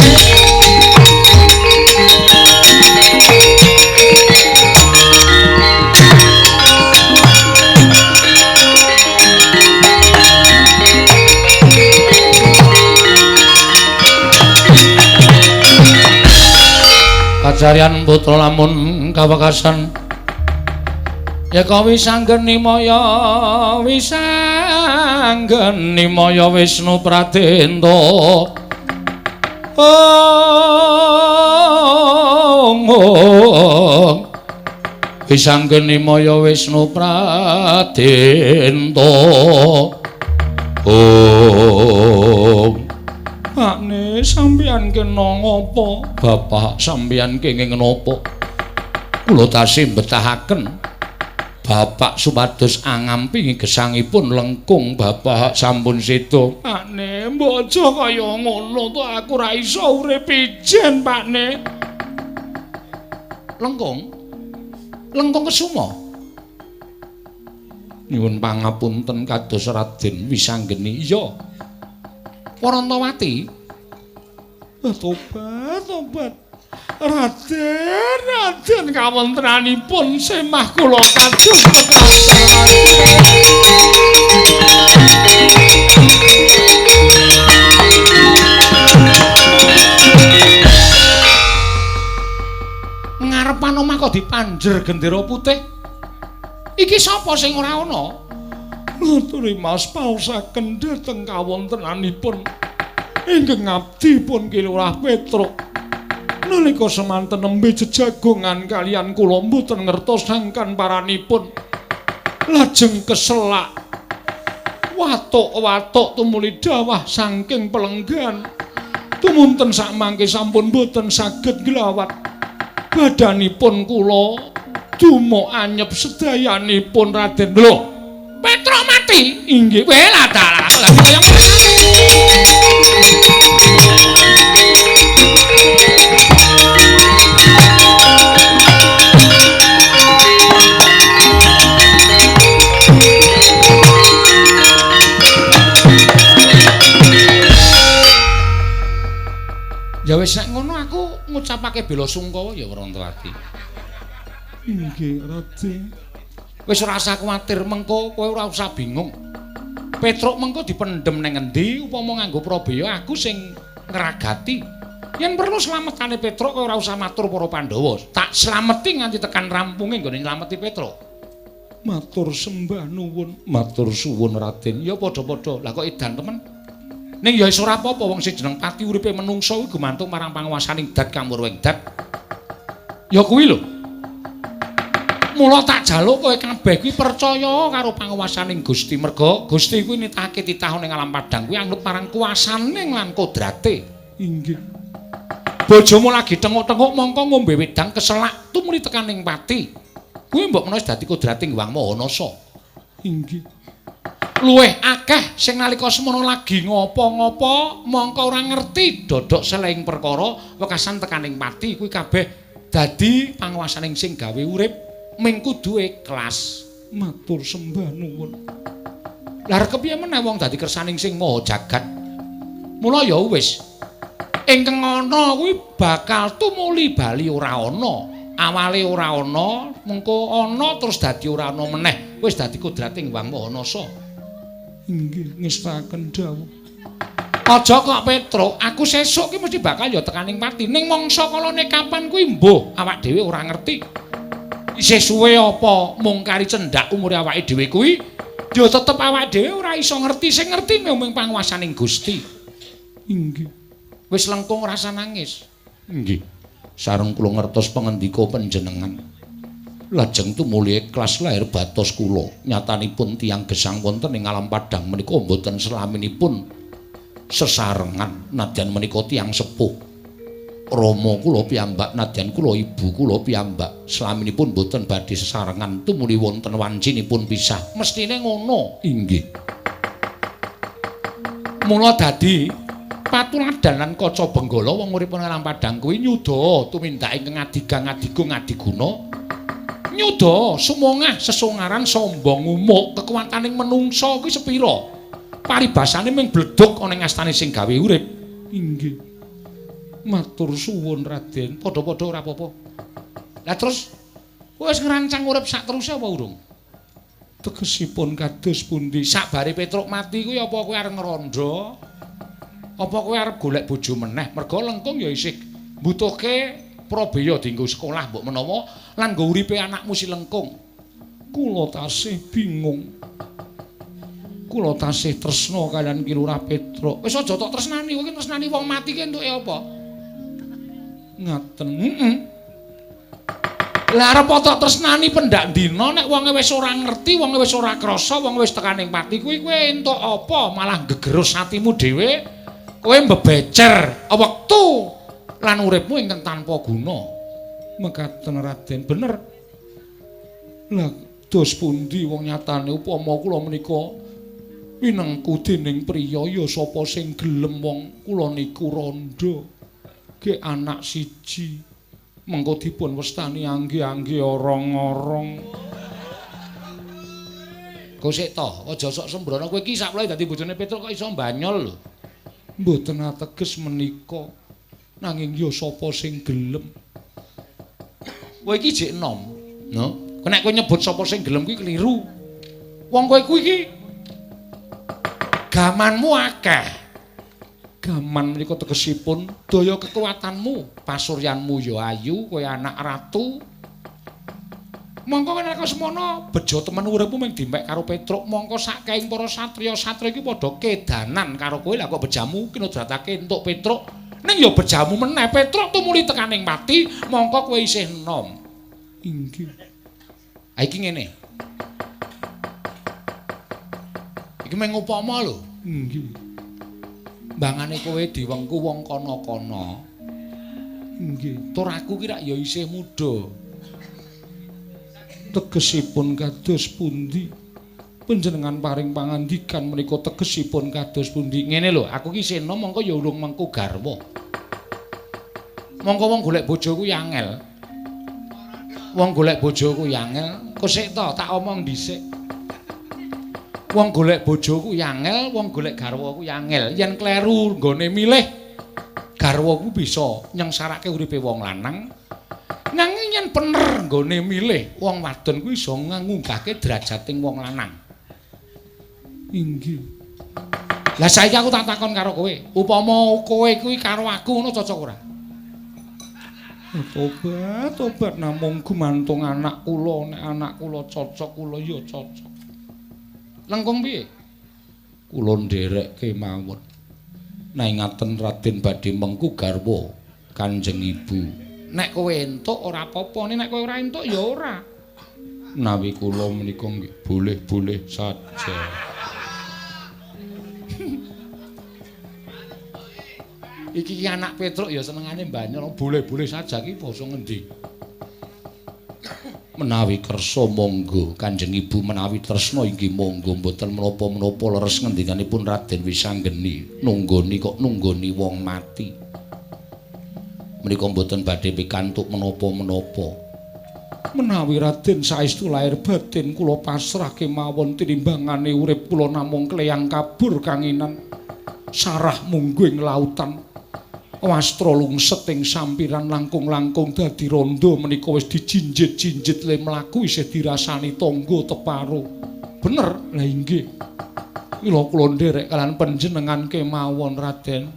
Kajarian putra lamun kawekasan yaka wisanggeni maya Wisnu Pradenta wisanggeni maya Wisnu Pradenta Pakne sampeyan kena ngopo? Bapak sampeyan kenging napa? Kula tasih betahaken Bapak supados angampi gesangipun Lengkung Bapak sampun sedo. Pakne mbok aja kaya ngono to aku ora iso urip ijen Pakne. Lengkung kesuma. Nyuwun pangapunten kados Raden Wisanggeni. Iya. Warantawati. Tobat. Raden kawontenanipun semah kula kados ngarepan omah kok dipanjer gendera putih. Iki sapa sing ora ana? Ngaturi mas pausaken dhateng kawontenanipun ingkang abdi pun Kilurah Petruk. Nalika semanten nembe jejagongan kalian kula mboten ngertosaken paranipun. Lajeng keselak. Watuk-watuk tumuli dawah saking pelenggan. Tumunten sakmangke sampun mboten saged glawat. Badanipun kula dumuk anyep sedayanipun Raden. Lho, Petruk mati. Inggih, wela dalah. Ya wis nek ngono aku ngucapake bela sungkawa ya Warantawati. Inggih, Raden. Wis ora usah kuwatir mengko kowe ora usah bingung. Petruk mengko dipendhem ning endi upama nganggo Prabeya aku sing ngragati. Yen perlu slametane Petruk kowe ora usah matur para Pandhawa. Tak slameti nganti tekan rampunge nggone nylameti Petruk. Matur sembah nuwun, matur suwun Raden. Ya padha-padha. Lah kok edan temen. Ning ya wis ora apa-apa wong sing jeneng pati uripe menungsa kuwi gumantung marang panguwasaning dat kamurwing dat. Ya kuwi lho. Mula tak jaluk kowe kabeh kuwi percaya karo panguwasaning Gusti merga Gusti kuwi nitahake titah ning alam padang kuwi anut marang kuwasaning lan kodrate. Inggih. Bojomu lagi tenguk-tenguk mongko ngombe wedang keselak tumuli tekaning pati. Kuwi mbok menawa dadi kodrate Hyang Mahanasa. Inggih. Luwih akeh sing nalika semono lagi ngopo-ngopo mongko ora ngerti dodok selehing perkara wekasan tekaning pati kuwi kabeh dadi panguwasaning sing gawe urip ming kudu ikhlas. Matur sembah nuwun. Lah kepiye meneh wong dadi kersaning sing maha jagat. Mula ya wis ingkang ana kuwi bakal tumuli bali ora ana. Awale ora ana, mengko ana terus dadi ora ana meneh. Wis dadi kodrate Hyang Mahanasa. Inggih, ngestaken dawuh. Aja kok Petruk, aku sesuk ki mesti bakal ya tekaning pati. Ning mangsa kalane kapan kuwi mbuh awak dhewe ora ngerti. Isih suwe apa mung kari cendak umure awake dhewe kuwi, ya tetep awake dhewe ora iso ngerti. Sing ngerti mung panguwasaning Gusti. Inggih. Wis Lengkung rasa nangis. Inggih. Sareng kula ngertos pangandika panjenengan. Lajeng tumuli ikhlas lair batos kula. Nyatanipun tiyang gesang wonten ing alam padang menika mboten selaminipun sesarengan nadyan menika tiyang sepuh rama kula piyambak nadyan kula ibu kula piyambak slaminipun boten badhe sesarengan tumuli wonten wancinipun pisah mestine ngono inggih mula dadi patuladanan kaca benggala wong urip nang Padang kuwi nyuda tumindak ingkang ngadiguna nyuda sumangah sesungaran sombong umuk kekuwataning menungsa kuwi sepira paribasane mung bledhok ana ing astane sing gawe urip inggih matur suwun Raden padha-padha ora apa-apa lah terus wis ngrancang urip sak teruse apa urung tegesipun kados pundi sakbare Petruk mati kuwi apa kowe arep ngrandha apa kowe arep golek bojo meneh merga lengkung ya isih mbutuhke Probaya dienggo sekolah mbok menawa lan nggo uripe anakmu si lengkung kula tasih bingung kula tasih tresna kaliyan Ki Lurah Petruk wis aja tok tresnani kowe tresnani wong mati ki entuke apa ngaten lah arep tok tresnani pendak dina nek wonge wis ora ngerti wonge wis ora krasa wonge wis tekaning pati kuwi kowe entuk apa malah gegerus atimu dhewe kowe mbebecer wektu lan uripmu ingkang tanpa guna mekaten Raden bener lah dos pundi wong nyatane upama kula menika winengku dening priya ya sapa sing gelem wong kula niku randha ge anak siji mengko dipun westani angge-angge orong-orong gosek to aja sok sembrono kowe iki saklaya dadi bojone Petruk kok iso mbanyol lho mboten ateges menika nanging ya sapa sing gelem kowe iki jek enom no nek kowe nyebut sapa sing gelem kuwi keliru wong kowe kuwi iki gamanmu akeh gaman menika tegesipun daya kekuatanmu pasuryanmu ya ayu kowe anak ratu mongko nek semono bejo temen uripmu mung dimek karo Petruk mongko saking para satriya-satriya iki padha kedanan karo kowe lah kok bejamu kinodratake entuk Petruk ning ya bejamu meneh Petruk tumuli tekaning mati mongko kowe isih enom inggih ha iki ngene iki mung upama lho inggih mbangane kowe diwengku wong kana-kana nggih tur aku ki rak ya isih muda tegesipun kados pundi panjenengan paring pangandikan menika tegesipun kados pundi ngene lho aku ki isih enom mongko ya urung mengku garwa mongko wong golek bojo kuwi angel wong golek bojo kuwi angel kosek to tak omong dhisik wong golek bojo kuwi angel, wong golek garwa kuwi angel. Yen kleru nggone milih garwa kuwi bisa nyengsarake uripe wong lanang. Nanging yen bener nggone milih wong wadon kuwi iso ngunggahke derajating wong lanang. Inggih. Lah saiki aku tak takon karo kowe, upama kowe kuwi karo aku ngono cocok ora? Tobat namung gumantung anak kula, nek anak kula cocok kula ya cocok. Lengkung piye? Kula nderekke mawon. Naingaten Raden badhe mengku garwa Kanjeng Ibu. Nek kowe entuk ora apa-apa, nek kowe ora entuk ya ora. Nawi kula menika nggih boleh-boleh saja. Iki anak Petruk ya senengane mbanyol, boleh-boleh saja ki basa ngendi? Menawi kersa monggo Kanjeng Ibu menawi tresna inggih monggo mboten menapa-menapa leres ngendinganipun Raden Wisanggeni nunggoni kok nunggoni wong mati menika mboten badhe pikantuk menapa-menapa menawi Raden saestu lair batin kula pasrahke mawon tinimbangane urip kula namung kleyang kabur kanginan sarah mungguing lautan Wastra lungset ing sampiran langkung-langkung dadi rondo menika wis dijinjit-jinjit le mlaku isih dirasani tangga teparo. Bener, lha inggih. Mila kula nderek kalian panjenengan kemawon Raden.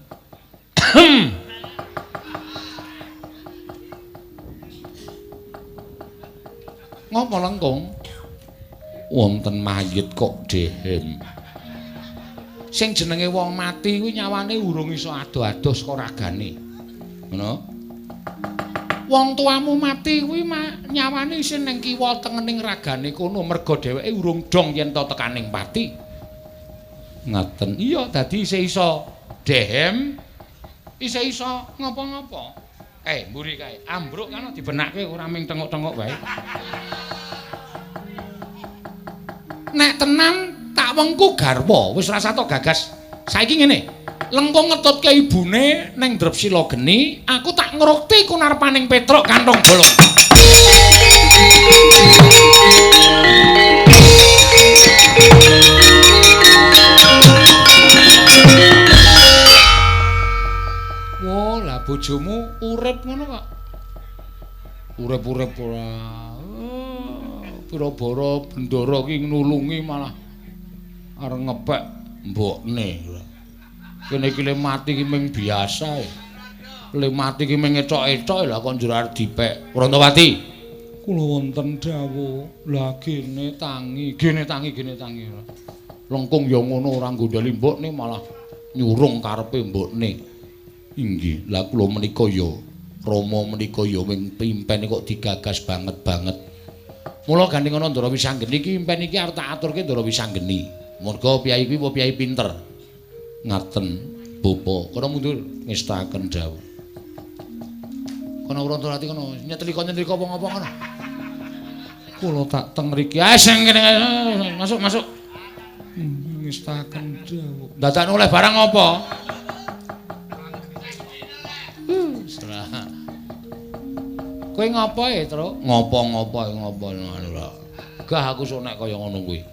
Ngopo Lengkung? Wonten mayit kok dehem. Sing jenenge wong mati kuwi nyawane urung iso ado-ado saka ragane. Ngono. Wong tuamu mati kuwi nyawane isih ning kiwa tengening ragane kono merga dheweke urung dong yen to tekaning pati. Ngaten. Iya dadi isih iso Dehem isih iso ngopo-ngopo. Mburi kae. Ambruk kan dibenakke ora ming tengok-tengok wae. Nek tenan tak wengku garwa, wis ora sato gagas. Saiki ngene. Lengkung ngetutke ibune ning Drepsila Geni, aku tak ngrukti kunarpaning Petruk kantong bolong. Wah, lah bojomu urip ngono kok. Urip-urip ora. Pira-pira bendara ki nulungi malah arep ngepek mbokne. Kene iki le mati ki mung biasa. Le mati ki mung ecok-ecok lah kok njur arep dipek. Prantawati. Kula wonten dawuh. Lah gene tangi. Lengkung ya ngono ora nggondhali mbokne malah nyurung karepe mbokne. Inggih, lah kula menika ya Rama menika ya wing pimpen kok digagas banget-banget. Mula gandeng ana Ndara Wisanggeni iki impen iki arep tak aturke Ndara Wisanggeni. Merga piyai kuwi piyai pinter. Ngaten, Bapa, kono mundur ngestaken dawuh. Kono Prantawati kono nyetrika apa-apa kono. Kula tak teng mriki. Sing kene masuk. Ngestaken dawuh. Dadak oleh barang apa? Kowe ngapa Truk? Ngapa lho. Gah aku sok nek kaya ngono kuwi.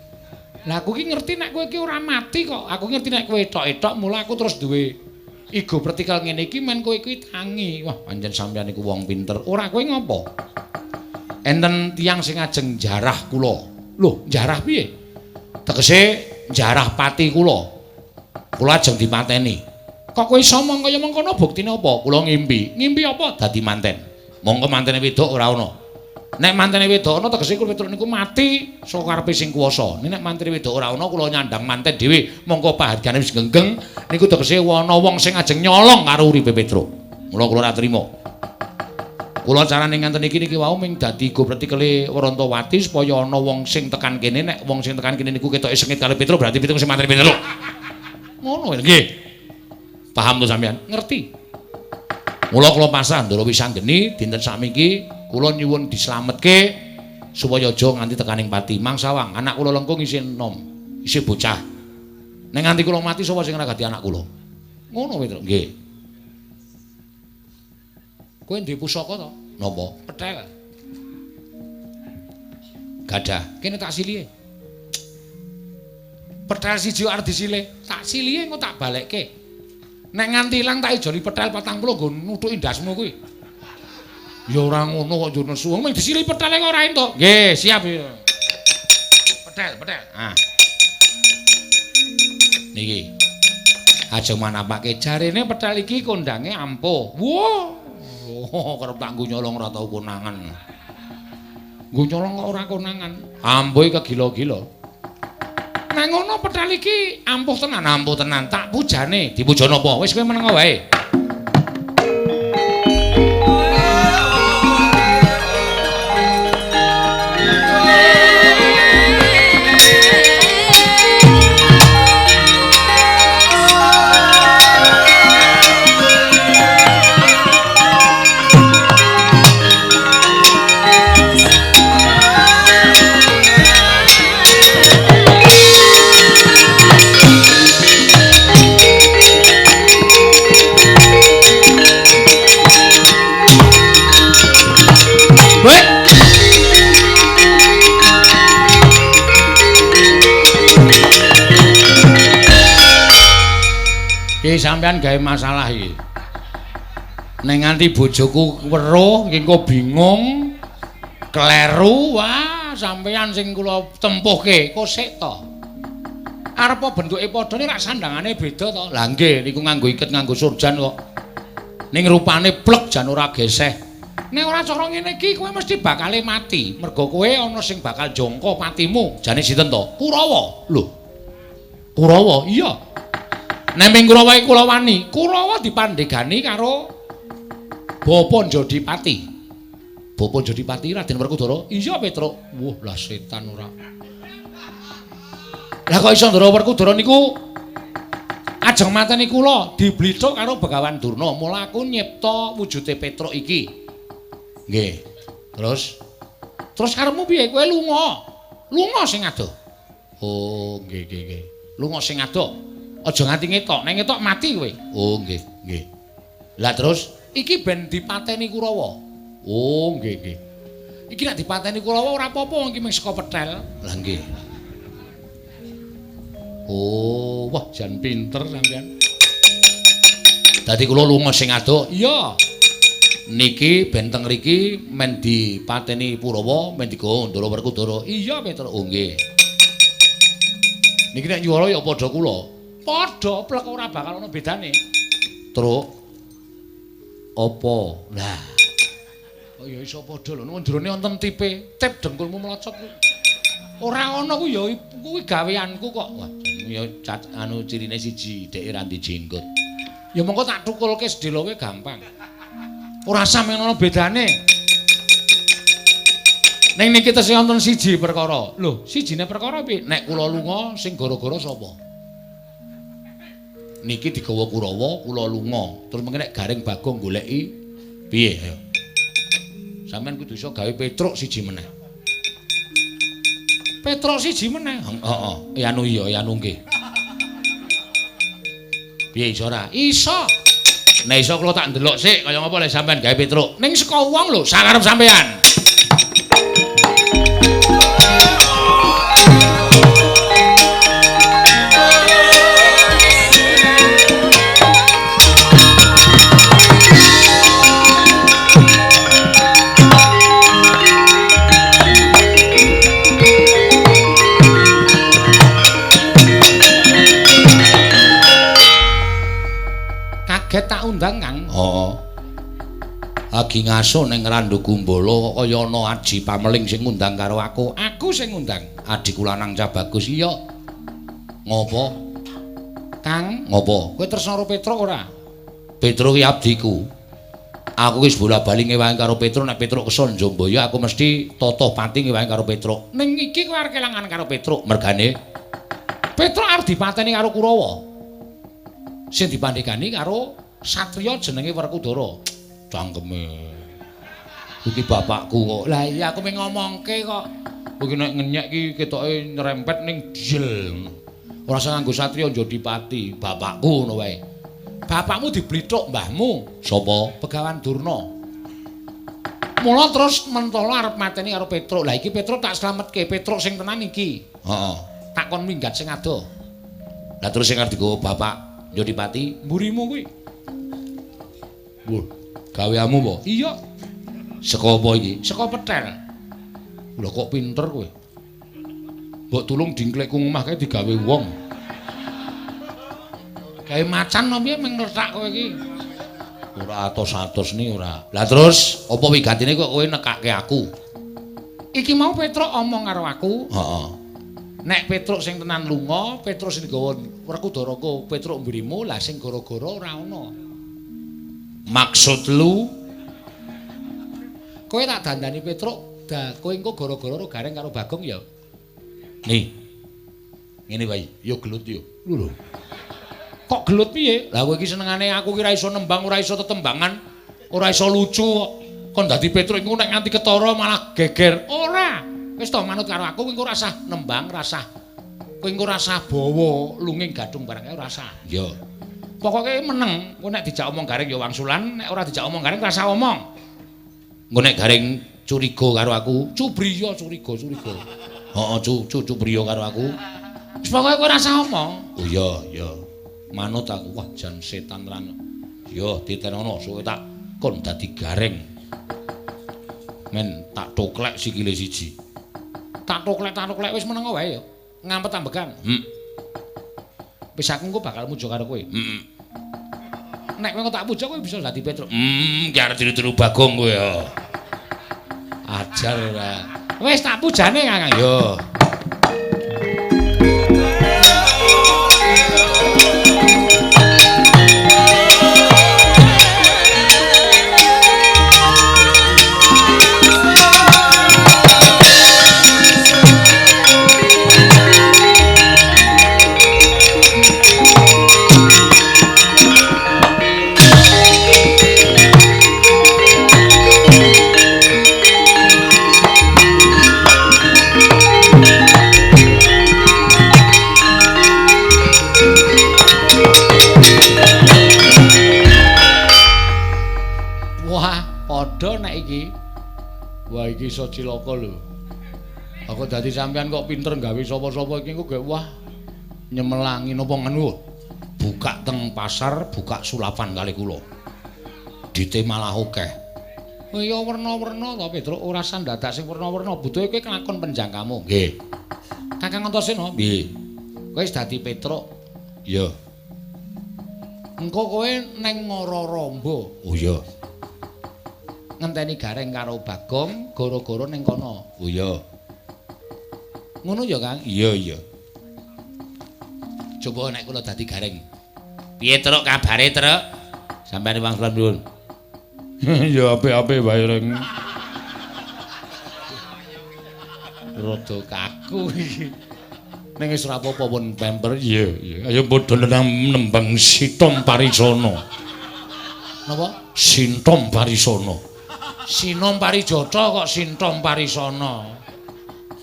Lah aku ki ngerti nek kowe iki ora mati kok. Aku ngerti nek kowe ethok-ethok mula aku terus duwe ego vertikal ngene iki men kowe kuwi tangi. Wah, pancen sampeyan iku wong pinter. Ora kowe ngapa? Enten tiyang sing ajeng jarah kula. Lho, jarah piye? Tegese jarah pati kula. Kula ajeng dipateni. Kok kowe iso mong kaya mengkono buktine apa? Kula ngimpi. Ngimpi apa? Dadi manten. Monggo mantene wedok ora ana. Nek mantene wedok ana tegese kula Petruk niku mati saka karepe sing kuwasa. Nek mantene wedok ora ana kula nyandang manten dhewe mongko pahargane wis genggeng niku tegese ana wong sing ajeng nyolong karo uripe Petruk. Mula kula ora trima. Kula carane ngenten iki wau ming dadi go vertikale Werantawati supaya ana wong sing tekan kene nek wong sing tekan kene niku ketoke sengit karo Petruk berarti Petruk sing mantene Petruk. Ngono nggih. Paham to sampean? Ngerti. Mula kula pasrah Ndara Wisanggeni dinten sakniki kula nyuwun dislametke supaya aja nganti tekaning pati. Mangsawang anak kula Lengkung isih enom, isih bocah. Nek nganti kula mati sapa sing ngragati anak kula? Ngono Petruk. Nggih. Kowe duwe pusaka to? Napa? Pethel. Gadah. Kene tak silihe. Pethel siji arep disile. Tak silihe engko tak balekke. Nek nganti ilang tak ijoli pethel 40 nggo nutuki ndasmu kuwi. Ya ora ngono kok njur nesu. Mung disili pethele kok ora entuk. Nggih, siap. Pethel. Ah. Niki. Ajeng manapake jarene pethel iki kondange ampuh. Wah. Oh, kerep tak nggo nyolong ora tau konangan. Nggo nyolong kok ora konangan. Ampuh kegila-gila. Nek ngono pethel iki ampuh tenan. Tak pujane, dipuja napa? Wis kowe meneng wae. Sampeyan gawe masalah iki. Nek nganti bojoku weruh engko bingung, kleru, wah sampeyan sing kula tempuhke kok sik to. Arep bentuke padha nek sandangane beda to. Lah nggih niku nganggo iket nganggo surjan kok. Ning rupane plek jan ora geseh. Nek ora cara ngene iki kowe mesti bakal mati. Mergo kowe ana sing bakal jangka patimu. Jane sinten to? Kurawa. Lho. Kurawa? Iya. Nek ming Kurawa iki kula wani. Kurawa dipandhegani karo Bapa Jodipati. Bapa Jodipati Raden Werkudara. Iya Petruk. Wah, lah setan ora. Lah kok iso Ndara Werkudara niku Ajeng mateni kula diblithuk karo Begawan Durna. Mula aku nyipta wujude Petruk iki. Nggih. Terus karepmu piye? Kowe lunga. Lunga sing adoh. Oh, nggih. Lunga sing adoh. Aja nganti ngetok. Nek ngetok mati kowe. Oh, nggih. Lah terus iki ben dipateni Kurawa. Oh, nggih. Iki nek dipateni Kurawa ora apa-apa iki mung saka petel. Lah nggih. Oh, wah jan pinter sampean. Dadi kula lunga sing adoh. Iya. Niki benteng riki men dipateni Kurawa, men digawa Ndara Werkudara. Iya, Petruk. Oh, nggih. Niki nek nyuwara ya padha kula. Padha plek ora bakal ana bedane. Truk. Apa? Lah. Oh ya iso padha lho. Njrone wonten tipe, tip dengkulmu mlocot kuwi. Ora ana ku ya kuwi gaweanku kok. Wah, ya anu cirine siji, dhek ra ndi jenggot. Ya mongko tak thukulke sedhela kowe gampang. Ora sampeyan ana bedane. Ning niki tesih wonten siji perkara. Lho, sijine perkara piye? Nek kula lunga sing gara-gara sapa? Niki digawa Kurawa, kula lunga. Terus mengko nek Garing Bagong goleki piye ayo? Sampeyan kudu iso gawe Petruk siji meneh. Petruk siji meneh. Heeh. Yanu nggih. Piye iso ora? Iso. Nek iso kula tak ndelok sik kaya ngapa lek sampeyan gawe Petruk. Ning saka wong lho, sakarep sampeyan. Kaget tak undang, Kang. Heeh. Lagi ngaso ning Randu Gumbala kaya ana Aji Pameling sing ngundang karo aku. Aku sing ngundang. Adikku lanang cah bagus iya. Ngopo? Kang, ngopo? Kowe tresna karo Petruk ora? Petruk ki abdiku. Aku wis bola-bali ngewangi karo Petruk, nek Petruk keson Jombaya aku mesti totoh pati ngewangi karo Petruk. Ning iki kowe arep kelangan karo Petruk, mergane Petruk arep dipateni karo Kurawa. Sing dipandhegani karo satriya jenenge Werkudara. Cangkeme. Iki bapakku kok. Lah iya aku mung ngomongke kok. Iki nek ngenyek iki ketoke nyrempet ning diel. Ora usah nganggo satriya Jodipati, bapakku ngono wae. Bapakmu diblithuk mbahmu. Sapa? Begawan Durna. Mula terus mentolo arep mateni karo Petruk. Lah iki Petruk tak slametke, Petruk sing tenan iki. Heeh. Tak kon minggat sing adoh. Lah terus sing arep digawa bapak Jodipati, mburimu kuwi. Mbur, gaweamu apa? Iya. Saka apa iki? Saka petel. Lho kok pinter kowe. Mbok tulung dingklekku omah kae digawe wong. Gawe macan no piye mung ngletak kowe iki. Ora atos-atos ni ora. Lah terus apa wigatine kok kowe nekake aku? Iki mau Petruk omong karo aku. Heeh. Nek Petruk sing tenan lunga, Petruk sing gawa Werkudara ku, Petruk mburimu, lah sing gara-gara ora ana. Maksud lu kowe tak dandani Petruk, kowe engko gara-gara karo Garing karo Bagong ya. Nih. Ngene wae, ya gelut yo. Lho. Kok gelut piye? Lah kowe iki senengane aku ki ora iso nembang, ora iso tetembangan, ora iso lucu kok. Kon dadi Petruk iku nek nganti ketara malah geger. Ora. Wis to manut karo aku kowe engko ora usah nembang, ora usah. Kowe engko ora usah bawa lunging gadung barang ora usah. Ya. Pokoke meneng, kowe nek dijak omong Garing ya wangsulan, nek ora dijak omong Garing ora usah omong. Engko nek Garing curiga karo aku, cubriya curiga. Heeh, cubriya karo aku. Wis pokoke kowe ora usah omong. Oh iya. Manut aku. Wah, jan setan tenan. Ya, ditenono suwe tak kon dadi Garing. Men tak toklek sikile siji. Tak toklek wis meneng wae ya. Ngampet ambegan. Wis aku engko bakal muja karo kowe. Nek kowe tak puja kowe bisa dadi Petruk. Ki arep tiru-tiru Bagong kowe ya. Ajar ora. Wis tak pujane Kakang yo. padha nek iki. Wah iki iso cilaka lho. Aku dadi sampean kok pinter gawe sapa-sapa iki kok wah nyemelangi napa ngono. Buka teng pasar, buka sulapan kali kula. Dite malah akeh. Oh iya werna-werna to Petruk, ora sandadak sing werna-werna. Butuhe kowe kelakon penjangkamu. Nggih. Kakang Antasena, nggih. Kowe wis dadi Petruk. Iya. Engko kowe neng Ngororombo. Oh iya. Ngenteni Gareng karo Bagong, gara-gara ning kono. Oh iya. Ngono ya, Kang? Iya, iya. Coba nek kula dadi Gareng. Piye, Truk, kabare, Truk? Sampeyan wong kula nuwun. Ya apik-apik wae, Reng. Rada kaku iki. Ning wis ora apa-apa pun pemper. Iya, iya. Ayo padha nembang Sitom Parisana. Napa? Sintom Parisana. Sinom Parijata kok Sintom Parisana.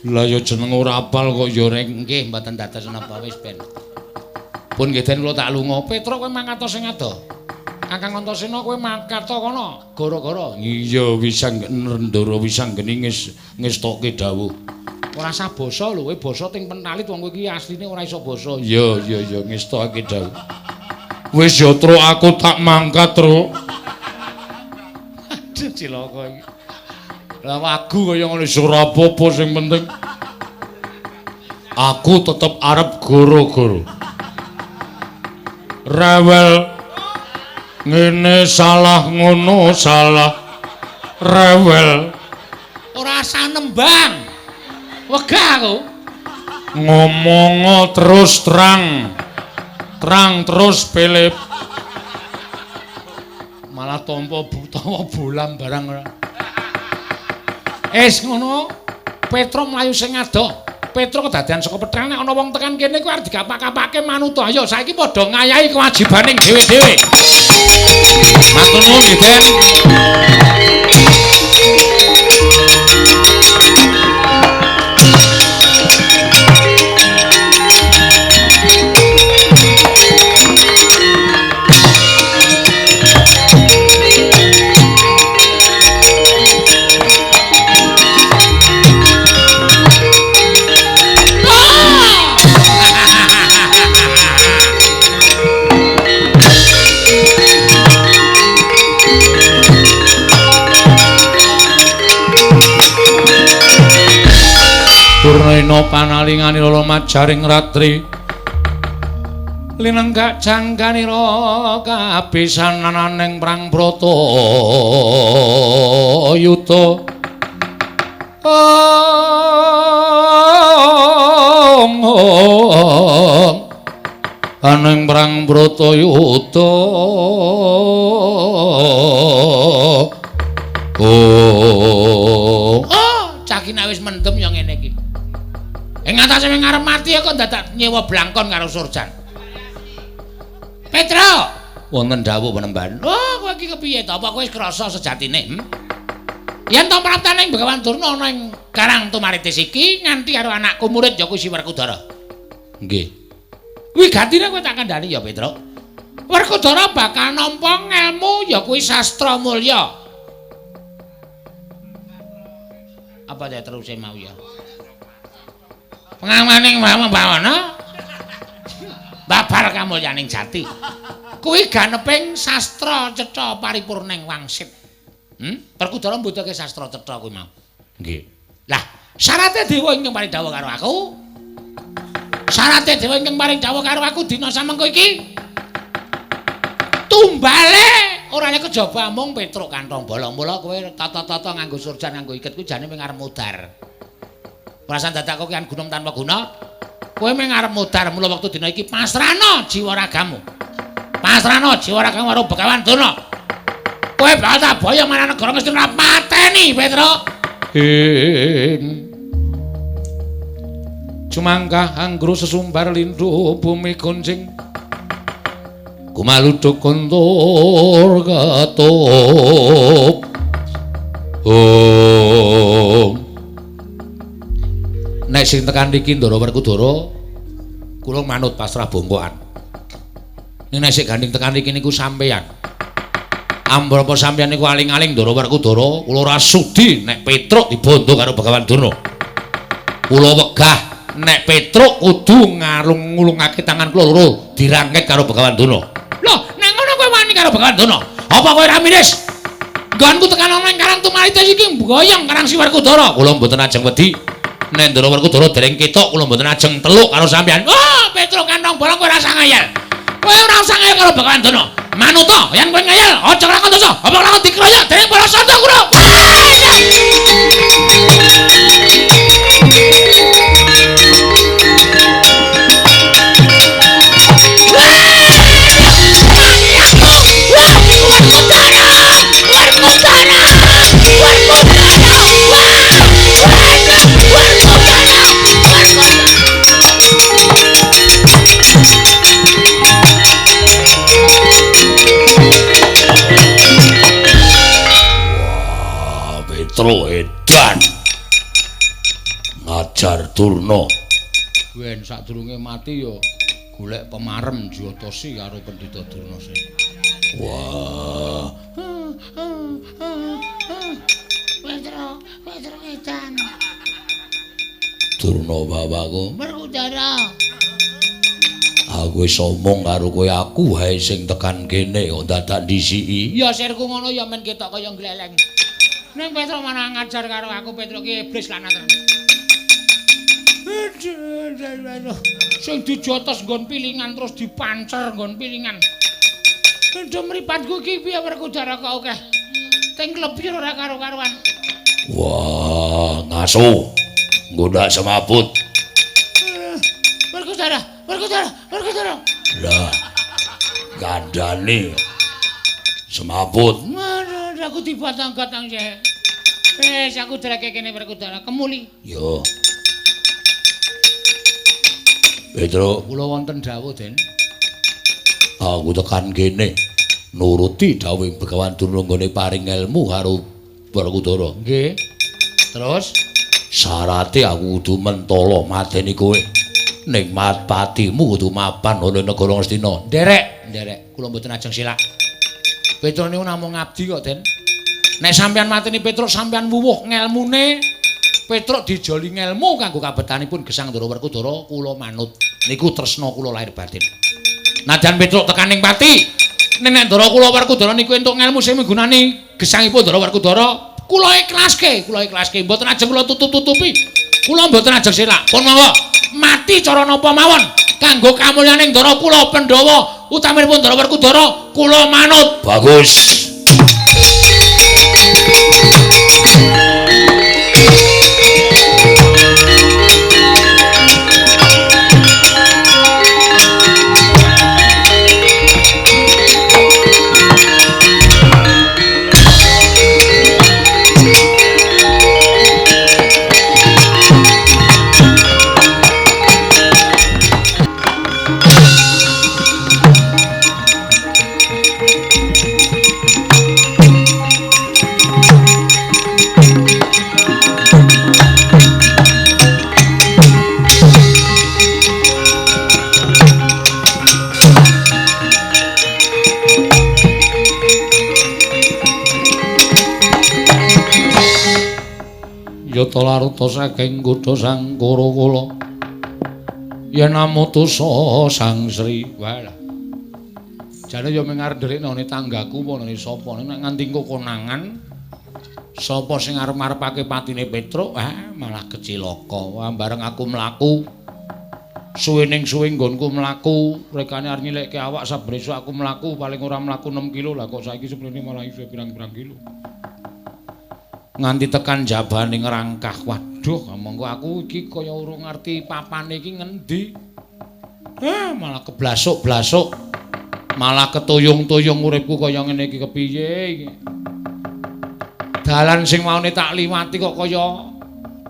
Lah ya jeneng ora apal kok ya Reng. Nggih, mboten dados napa wis ben. Pun nggih den kula tak lunga. Petruk kowe mangkat sing adoh. Kakang Antasena kowe mangkat kono gara-gara. Iya wisang Ndara Wisanggeni ngestoke dawuh. Ora sah basa lho, kowe basa ting penalit wong kowe iki asline ora iso basa. Iya iya iya ngestoke dawuh. Wis ya Truk aku tak mangkat Truk. Aduh cilaka iki. Lah wagu kaya ngono wis ora apa-apa sing penting. Aku tetep arep goro-goro. Rewel ngene salah ngono salah. Rewel. Ora asah nembang. Wegah aku. Ngomong terus terang. Terang terus pelip. Malah tampa utawa bolam barang ora. Ngono. Petruk mlayu sing adoh. Petruk kedadean saka petang nek ana wong tekan kene kuwi arep digapak-kapake manut. Ayo saiki padha ngayahi kewajibaning dhewe-dhewe. Matur nuwun nggih, Den. Purnena panalinganira majaring ratri linenggak jangkanira kapisananing Prang Bratayuda aning Prang Bratayuda cakine wis mendem ya ngene iki. Ing atase wing arep mati kok dadak nyewa blangkon karo Surjan. Petruk, wonten dawuh penemban. Oh, kowe iki kepiye to? Apa kowe wis krasa sejatine? Yen to praptaning Begawan Durna ana ing Karang Tumaritis iki nganti karo anakku murid ya kuwi Werkudara. Nggih. Kuwi gantine kowe tak kandhani ya, Petruk. Werkudara bakal nampa ngelmu ya kuwi sastra mulya. Apa ya terus mau ya? Pengamaning bawana babar kamulyaning jati. Kuwi ganeping sastra cetha paripurning wangsit. Werkudara mbutuhake sastra cetha kuwi mau. Nggih. Lah, syaraté dewa ingkang paring dawuh karo aku. Syaraté dewa ingkang paring dawuh karo aku dina samengko iki. Tumbale ora nek kejaba mung Petruk kantong bolong. Mula kowe tata-tata nganggo surjan nganggo iket kuwi jane mung arep mudar. Perasaan dadak kowe kan gunung tanpa guna. Kowe mung arep mudar mula wektu dina iki pasrahno jiwa ragamu. Pasrahno jiwa ragamu karo Begawan Durna. Kowe bakal boyo marang negara mesti ora mateni, Petruk. Cumangkah anggro sesumbar lindhu bumi kunjing. Kumaluduk kontor katup. Nek sing tekan iki Ndara Werkudara kula manut pasrah bongkoan. Nek sing gandeng tekan iki niku sampeyan. Ampun apa sampeyan niku aling-aling Ndara Werkudara, kula ora sudi nek Petruk dibondo karo Begawan Durna. Kula wegah nek Petruk kudu ngulungake tangan kula loro dirangket karo Begawan Durna. Lho, nek ngono kowe wani karo Begawan Durna? Apa kowe ra miris? Nggonku tekan ana ing Karang Tumaritis iki mboyong Karang Si Werkudara. Kula mboten ajeng wedi. Nek Ndara Werkudara dereng ketok kula mboten ajeng teluk karo sampeyan. Oh, Petruk kantong bolong kowe ora usah ngayal. Kowe ora usah ngayal karo Begawan Durna. Manuta, yen kowe ngayal, aja lakon dosa. Apa lakon dikeroyok dereng para santa kula. Petruk edan ngajar Durna. Ben sadurunge mati ya golek pemarem Jyotasi karo Pendhita Durna sing. Wah. Petruk edan. Durna bapakku. Werkudara. Aku wis omong karo kowe aku wae sing tekan kene kok dadak ndisiki. Ya sirku ngono ya men ketok kaya gleleng. Ning Petruk mana ngajar karo aku Petruk ki iblis lanatan. Sing dijotos nggon pilingan terus dipancer nggon pilingan. Ndem mripatku ki piye Werkudara kok akeh. Teng lebih ora karo-karuan. Wah, ngaso. Nggodak semaput. Werkudara. Lah. Gandane semaput. Mana aku dibatang-batang sih. Wes aku drake kene Werkudara kemuli. Yo. Petruk, Kula wonten dawuh, Den. aku tekan kene nuruti dawuh Begawan Durna nggone paring ilmu karo Werkudara. Nggih. Terus Syarate aku kudu mentala mateni kowe. Ning patimu kudu mapan ana negara Ngastina. nderek kula mboten ajeng silak. Petruk niku namung ngabdi kok, Den. Nek sampeyan mateni Petruk sampeyan wuwuh ngelmune, Petruk dijoli ngelmu kanggo kabetanipun gesang Ndara Werkudara, kula manut. Niku tresna kula lahir batin. Nadyan Petruk tekaning pati, nek Ndara kula Werkudara niku entuk ngelmu sing migunani gesangipun Ndara Werkudara, kula ikhlaske, mboten ajeng kula tutup-tutupi. Kula mboten ajeng silak. Pun monggo mati cara napa mawon kanggo kamulyaning Ndara kula Pandhawa utaminipun Ndara Werkudara, kula manut. Bagus. Yata laruta saking kutha Sangkara kula yen amutusa Sang Sri. Walah. Jane ya mengar nderekne tanggaku apa sapa nek nganti engko konangan sapa sing arep-arepake patine Petruk malah kecilaka. Wah bareng aku mlaku suwening suwe nggonku mlaku rekane arep nyileke awak saben esuk aku mlaku paling ora mlaku 6 kilo lah kok saiki seprene malah iso pirang-pirang kilo. Nganti tekan jabane ngrangkah. Waduh, monggo aku iki kaya urung ngerti papane iki ngendi. Malah keblasuk-blasuk. Malah ketuyung-tuyung uripku kaya ngene iki kepiye iki. Dalan sing maune tak liwati kok kaya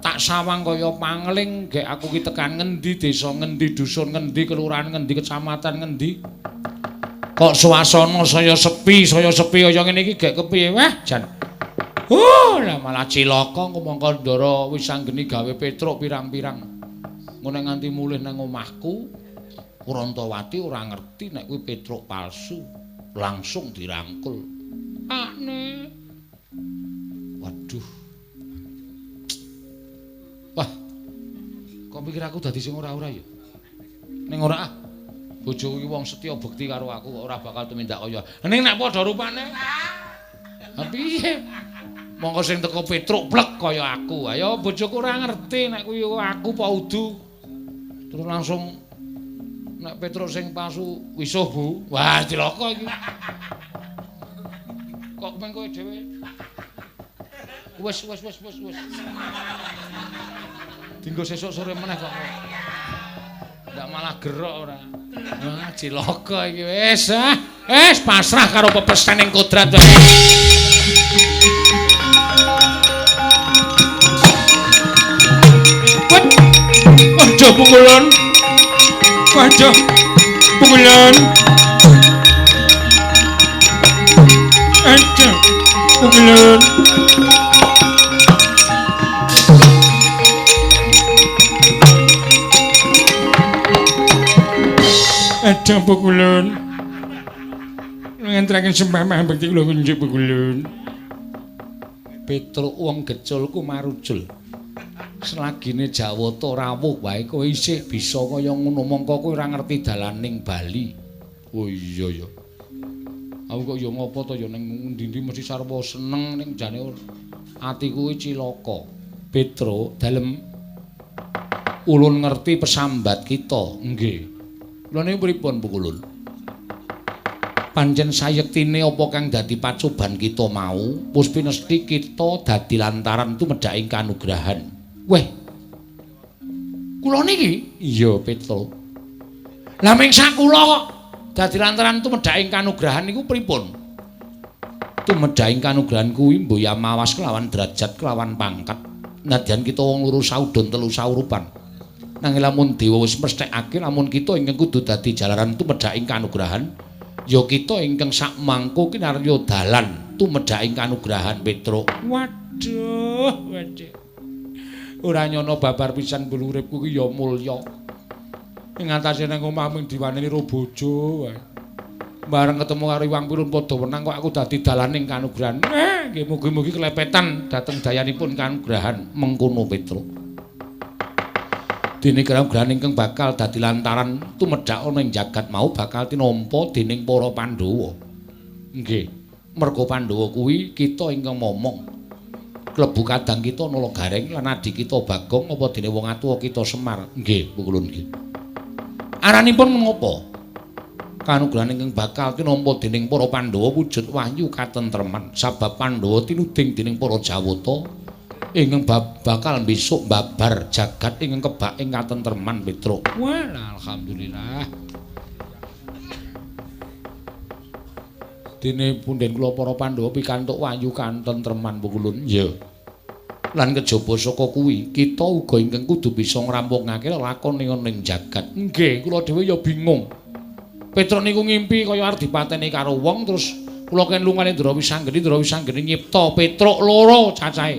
tak sawang kaya pangling, gek aku ki tekan ngendi, desa ngendi, dusun ngendi, kelurahan ngendi, kecamatan ngendi. Kok suasana saya sepi kaya ngene iki gek kepiye weh, jan. Lah malah cilaka mongko Ndara wis anggeni gawe Petruk pirang-pirang. Ngono nganti mulih nang omahku, Kurantawati ora ngerti nek kuwi Petruk palsu, langsung dirangkul. Akne. Waduh. Wah. Kok pikir aku dadi sing ora-ora ya? Ning ora ah. Bojoku iki wong setya bekti karo aku kok ora bakal tumindak kaya. Ning nek padha rupane. Ha piye? Monggo sing teko Petruk blek kaya aku. Ayo bojoku ora ngerti nek kuwi aku apa udu. Terus langsung nek Petruk sing palsu wisuh Bu. Wah, cilaka iki. Kok meng kowe dhewe? Wis. Dinggo sesuk sore meneh kok. Ndak malah gerok ora. Wah, cilaka iki wis. Wis pasrah karo pepesening kodrat. Aja pukulan. Aja pukulan. Aja pukulan. Aja pukulan. Ngentraken sembah bekti kula kunjuk pukulan. Petruk wong geculku marujul. Selagine Jawata rawuh wae kowe isih bisa kaya ngono mongko kowe ora ngerti dalaning Bali. Oh iya ya. Aku kok ya ngopo to ya ning ndi-ndi mesti sarwa seneng ning jane atiku iki cilaka. Petruk dalem ulun ngerti pesambat kita. Nggih. Lha niku pripun Bu Kulun? Pancen sayektine apa kang dadi pacoban kita mau, wis pinesti kita dadi lantaran tumedhaking kanugrahan. Weh. Kula niki? Iya, Petruk. Lah ming sakula kok dadi lantaran tumedhaking kanugrahan niku pripun? Tumedhaking kanugrahan kuwi mboya mawas kelawan derajat kelawan pangkat. Nadyan kita wong loro saudon telu saurupan. Nanging lamun dewa wis mesthekake lamun kita ingkang kudu dadi jalaran tumedhaking kanugrahan, ya kita ingkang sak mangko kinarya dalan tumedhaking kanugrahan Petruk. Waduh. Ora nyono babar pisan buluripku ki ya mulya. Ing atase nang omah ming diwaneni ro bojo wae. Bareng ketemu karo Iwang Pirun padha wenang kok aku dadi dalaning kanugrahan. Nggih mugi-mugi kelepetan dhateng dayanipun kanugrahan mengkono Petruk. Dene kanugrahan ingkang bakal dadi lantaran tumedhak ana ing jagat mau bakal tinampa dening para Pandhawa. Nggih, merga Pandhawa kuwi kita ingkang momong. Klebu kadang kita Nala Gareng lan adik kita Bagong apa dene wong atuwa kita Semar. Nggih, Bu Kulun nggih. Aranipun menapa? Kanugrahan ingkang bakal tinampa dening para Pandhawa wujud wahyu katentreman sabab Pandhawa tinuding dening para Jawata ingkang bakal besok babar jagat ingkang kebak ing katentreman Petruk. Wah, alhamdulillah. Dene punden kula para Pandhawa pikantuk wahyu katentreman Bu Kulun. Ya. Lan kejaba saka kuwi, kita uga ingkang kudu bisa ngrampungake lakon ning jagat. Nggih, kula dhewe ya bingung. Petruk niku ngimpi kaya arep dipateni karo wong terus kula ken lungane Ndara Wisanggeni nyipta Petruk loro cacahe.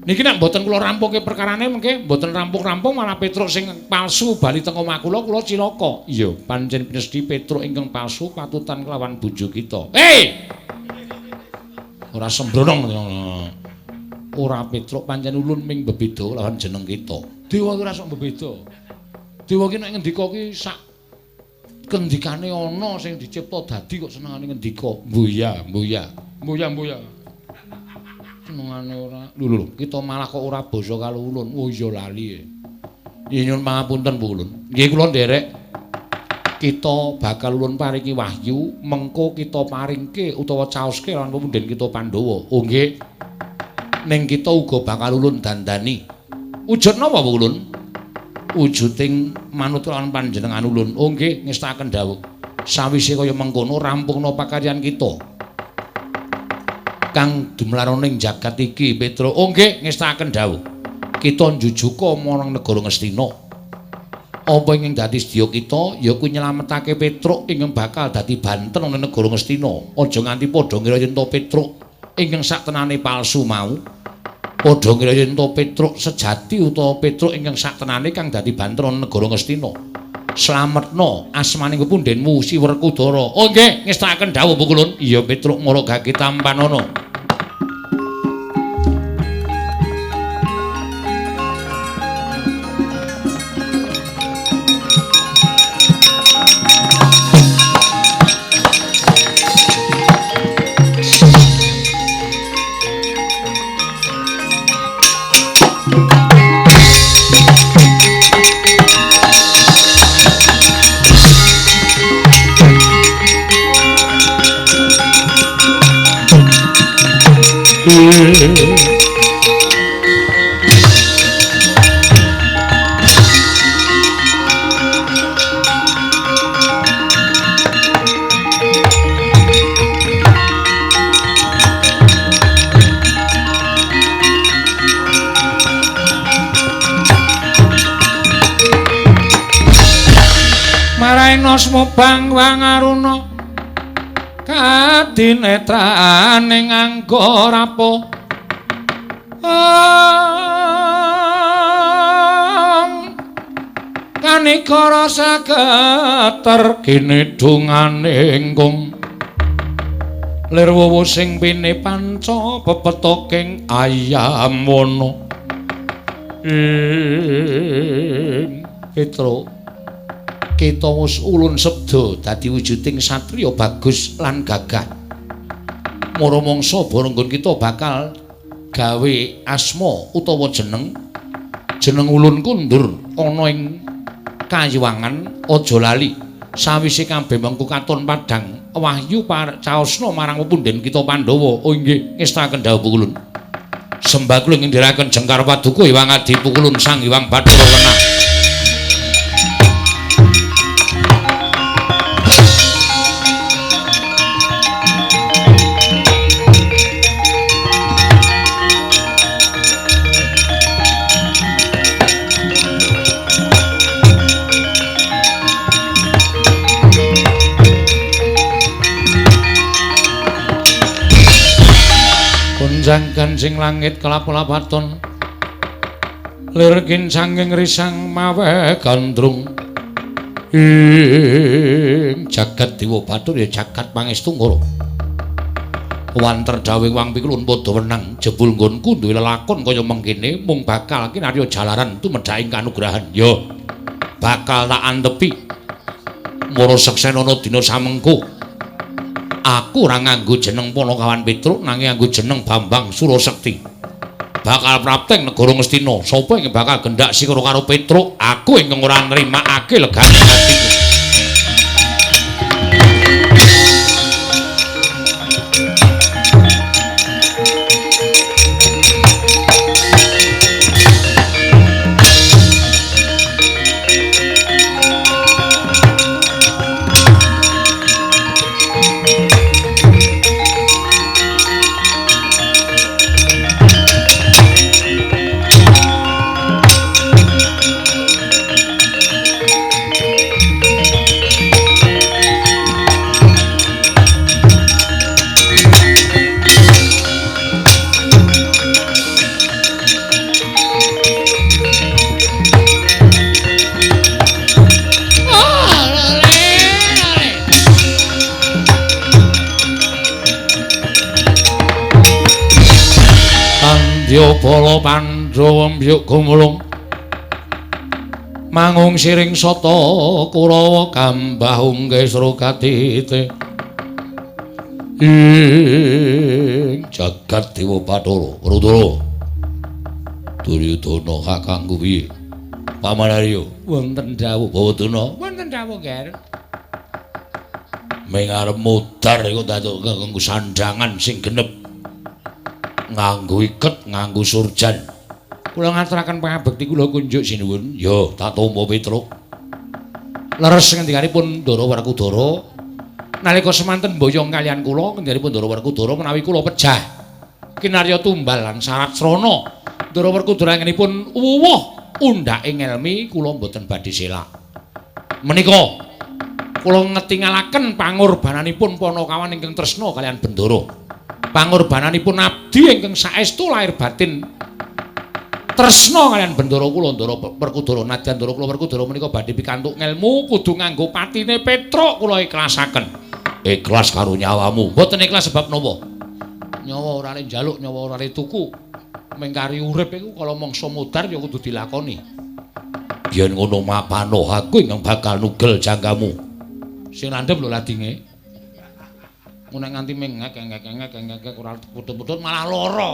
Niki nek mboten kula rampungke perkarane mengke mboten rampung-rampung malah Petruk sing palsu bali teng omah kula cilaka. Iya, pancen pinesti Petruk ingkang palsu patutan kelawan bojo kita. Hei! Ora sembrono. Ora Petruk pancen ulun ming bebeda lawan jeneng kita. Dewa ora sok bebeda. Dewa ki nek ngendika ki sak kendikane ana sing dicipta dadi kok senengane ngendika. Mbuya. Senengane ora. Lho, kita malah kok ora basa karo ulun. Oh iya lali. Nyuwun pangapunten Bu Ulun. Nggih kula nderek. Kita bakal ulun paringi wahyu, mengko kita paringke utawa caoske lan pemunden kita Pandhawa. Oh nggih. Ning kita uga bakal ulun dandani. Wujud napa Bu Ulun? Wujuding manut lan panjenengan ulun. Oh nggih, ngestaken dawuh. Sawise kaya mengkono rampungna pakaryan kita. Kang dumlaroning jagat iki Petruk. Oh nggih, ngestaken dawuh. Kita njujuka marang negara Ngastina. Apa ingkang dadi sedya kita ya kuwi nyelametake Petruk ingkang bakal dadi banten ing negara Ngastina. Aja nganti padha ngira yen to Petruk ingkang saktenane palsu mau. Padha ngira yen to Petruk sejati utawa Petruk ingkang saktenane kang dadi banten ing negara Ngastina. slametna asmaning pepundhenmu Si Werkudara. Oh nggih, ngestakaken dawuh Bu Kulun. Iya Petruk maragake tampanana. Maraina smubang wangaruna kadinetraning angga rapuh kanikara sageter kinidunganing kung lir wuwu sing pine panca pepetoking ayam wana Petruk kita wis ulun sebda dadi wujuding satriya bagus lan gagah. Mara mangsa barenggon kita bakal gawe asma utawa jeneng ulun kundur ana ing Kayuwangan. Aja lali sawise kabeh mengko katon padhang wahyu caosna marang pepundhen kita Pandhawa. Oh nggih, ngestakaken dawuh Pukulun. Sembah kula ngendharaken Jengkar Paduka Hyang Adi Pukulun Sang Hyang Bathara Wenang. Kunjang gancing langit kelap-lapaton lir kincanging risang mawe gandrung ing jagat Dewa Bathara ya jagat pangestu ngoro wanter dawuh Wang Pikulun padha wenang jebul nggonku duwe lelakon kaya mengkene mung bakal kinarya jalaran tumedhaking kanugrahan ya bakal tak antepi mara seksena dina samengko. Aku ora nganggo jeneng Panakawan Petruk nanging nganggo jeneng Bambang Surasekti. Bakal prapteng negara Ngastina. Sapa sing bakal gendhak sikara karo Petruk? Aku ingkang ora nrimakake legane atiku. Bala Pandhawa mbyuk gumulung mangung siring sata Kurawa gambah unggih srukatite ing jagat Dewa Bathara Rudra Duryudana kakangku piye Pamanarya wonten dawuh Bawadana wonten dawuh Ger ming arep mudhar iku dados kanggo sandangan sing genep nganggo iket, nganggo surjan. Kula ngaturaken pangabekti kula kunjuk sinuwun. Ya, tak tampa Petruk. Leres ngendikanipun Ndara Werkudara nalika semanten mboyong kalian kula ngendikanipun Ndara Werkudara menawi kula pejah kinarya tumbal lan syarat srana. Ndara Werkudara ngenipun wuwuh undhake ngelmi kula mboten badhe selak. Menika kula ngetingalaken pangorbananipun Panakawan ingkang tresna kalian Bendara. Pangorbananipun abdi ingkang saestu lahir batin tresna kalian Bendara kula Ndara Werkudara nadyan Ndara kula Werkudara menika badhe pikantuk ngelmu kudu nganggo patine Petruk kula ikhlasaken. Ikhlas karo nyawamu. Mboten ikhlas sebab napa? Nyawa ora le njaluk, nyawa ora le tuku. Mengkari urip iku kala mangsa modar ya kudu dilakoni. Yen ngono mapano aku ingkang bakal nugel jangkamu. Sing landhep lho ladinge. Mun nganti mengek ora putut-putut malah lara.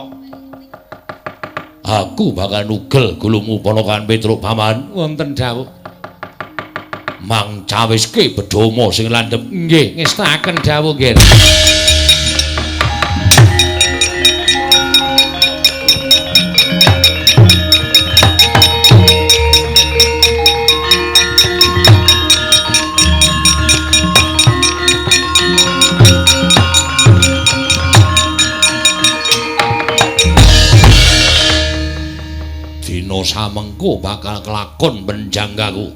Aku bakal nugel gulumu ponokan Petruk paman. Wonten dawuh. Mang cawiske bedhama sing landhep. Nggih, ngestaken dawuh nggih. Samengko bakal kelakon penjanggaku.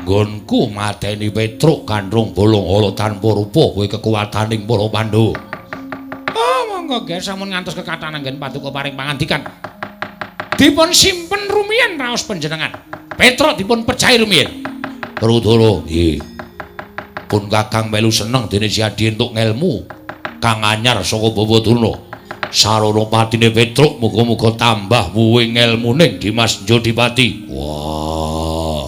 Nggonku mateni Petruk kandhung bolong ala tanpa rupa kowe kekuwataning para Pandhawa. Oh, monggo nggih sampun ngantos kekathah anggen paduka paring pangandikan. Dipun simpen rumiyin raos panjenengan. Petruk dipun percaya rumiyin. Werkudara, nggih. Pun Kakang melu seneng dene Siadi entuk ngelmu kang anyar saka Bawadurna. Sarana patine Petruk muga-muga tambah wuwing ngelmuning Dimas Jodipati. Wah.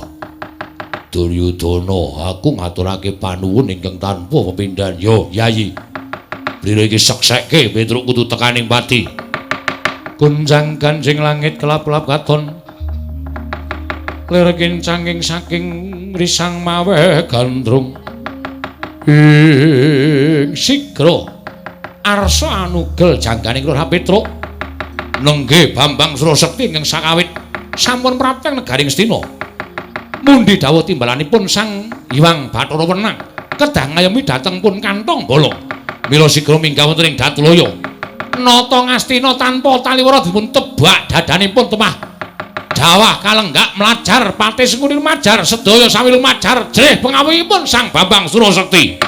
Duryudana, aku ngaturake panuwun ingkang tanpa pepindhan. Yo, Yayi. Lire iki seksekke Petruk kudu tekaning pati. Gunjang ganjing langit kelap-kelap katon. Lir kincanging saking risang mawe gandrung. Ing sigra arsa anugel jangganing Lurah Petruk. Nenggih Bambang Surasekti ingkang sakawit sampun prapteng negaring Astina. Mundi dawuh timbalanipun Sang Hyang Bathara Wenang kedah ngayemi dhateng pun kantong bolong. Mila sigra minggah wonten ing Datulaya. Nata ngastina tanpa taliwara dipun tebak dadanipun temah. Dawah kalenggak mlajar pati sengkuning majar sedaya sami lumajar jrih pengawihipun Sang Bambang Surasekti.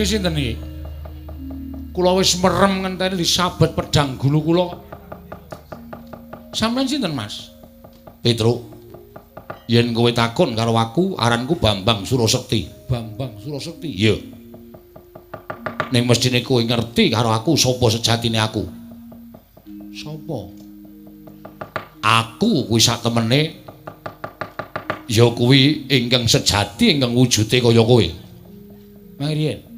Sinten iki? Kula wis merem ngenteni disabet pedang gulu kula. Sampeyan sinten, Mas? Petruk. Yen kowe takon karo aku, aranku Bambang Surasekti. Bambang Surasekti. Iya. Ning mestine kowe ngerti karo aku sapa sejatine aku. Sapa? Aku kuwi sak temene ya kuwi ingkang sejati ingkang wujude kaya kowe. Mangriyen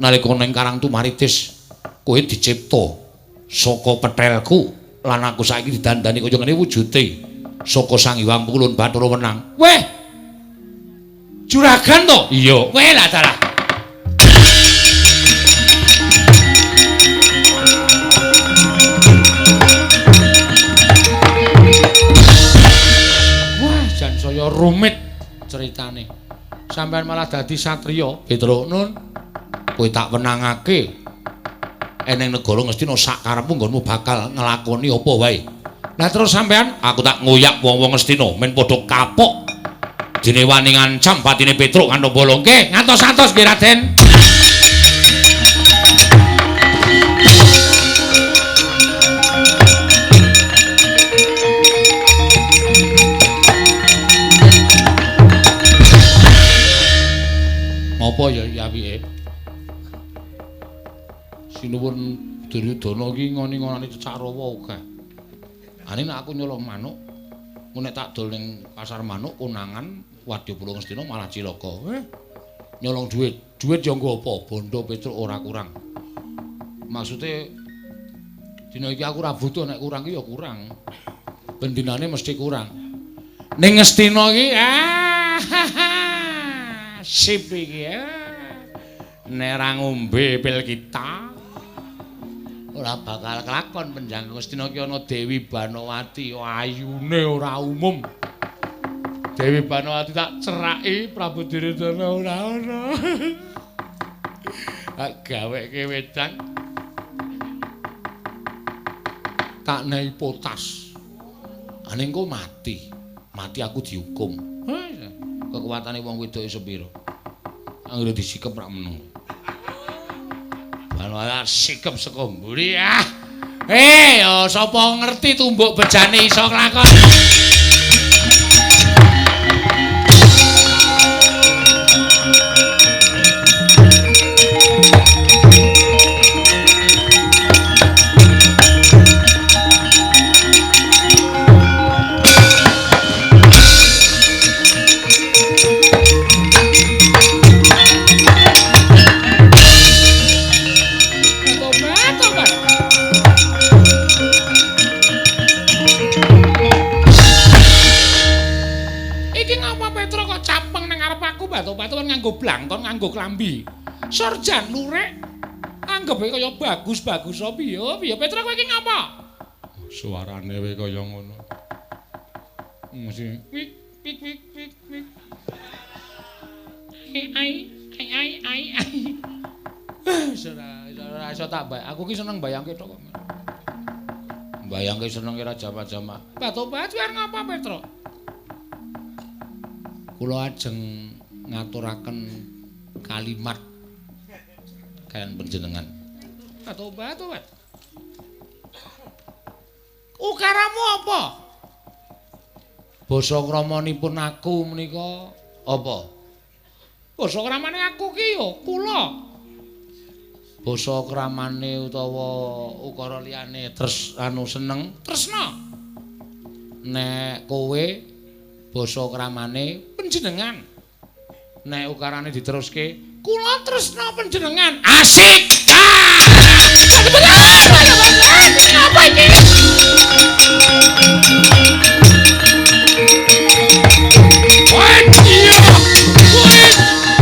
nalika ning Karang Tumaritis kowe dicipta saka pethelku lan aku saiki didandani kaya ngene wujude saka Sang Hyang Kulun Bathara Wenang. Weh. Juragan to? Iya. Weh lah dalah. Wah, jan saya rumit ceritane. Sampeyan malah dadi satriya. Petruk nun. Kowe tak wenangake eneng negara Ngastina sak karepmu nggonmu bakal nglakoni apa wae. Lah terus sampean aku tak ngoyak wong-wong Ngastina men padha kapok dene wani ngancam patine Petruk kantong bolong. Nggih, ngantos-antos nggih Raden. Apa ya yawike? Sinuwun Duryudana iki ngoni-ngonani Cecarawa akeh. Ane nek aku nyolong manuk, mun nek tak dol ning pasar manuk konangan Wadyabala Ngastina malah cilaka. Nyolong dhuwit ya nggo apa? Bondo Petruk ora kurang. maksude dina iki aku ora butuh nek kurang ki ya kurang. Ben dinane mesti kurang. Ning Ngastina iki sip iki ya. Nek ra ngombe pil kita ora bakal kelakon penjang Ngastina ki ana Dewi Banowati ayune ora umum. Dewi Banowati tak ceraki Prabu Duryudana ora ana. Gaweke wedang tak nehi potas ane engko mati aku dihukum kekuatane wong wedoke sepiro anggere disikep rak meneng Banowati sikep saka mburi yo sapa ngerti tumbuk bejane iso nglakon. Batu-batuan nganggo blangkon, nganggo klambi. Sorjan lurek anggepe kaya bagus-bagus piye? Piye Petra kowe iki ngapa? Suarane wae kaya ngono. Mesti wik wik wik wik wik. Ai. Ora iso tak bae. Aku ki seneng bayangke tok kok. Bayangke seneng ora jama-jama. Batu-batuan ngapa Petra? Kula ajeng ngaturaken kalimat kalian panjenengan. Tobat. Ukaramu apa? Basa kramanipun aku menika apa? Basa kramane aku ki yo kula. Basa kramane utawa ukara liyane seneng tresna. Nek kowe basa kramane panjenengan. Nek ukarane diteruske, kula tresna panjenengan. Asik. Apa iki? Wajio. Kuwi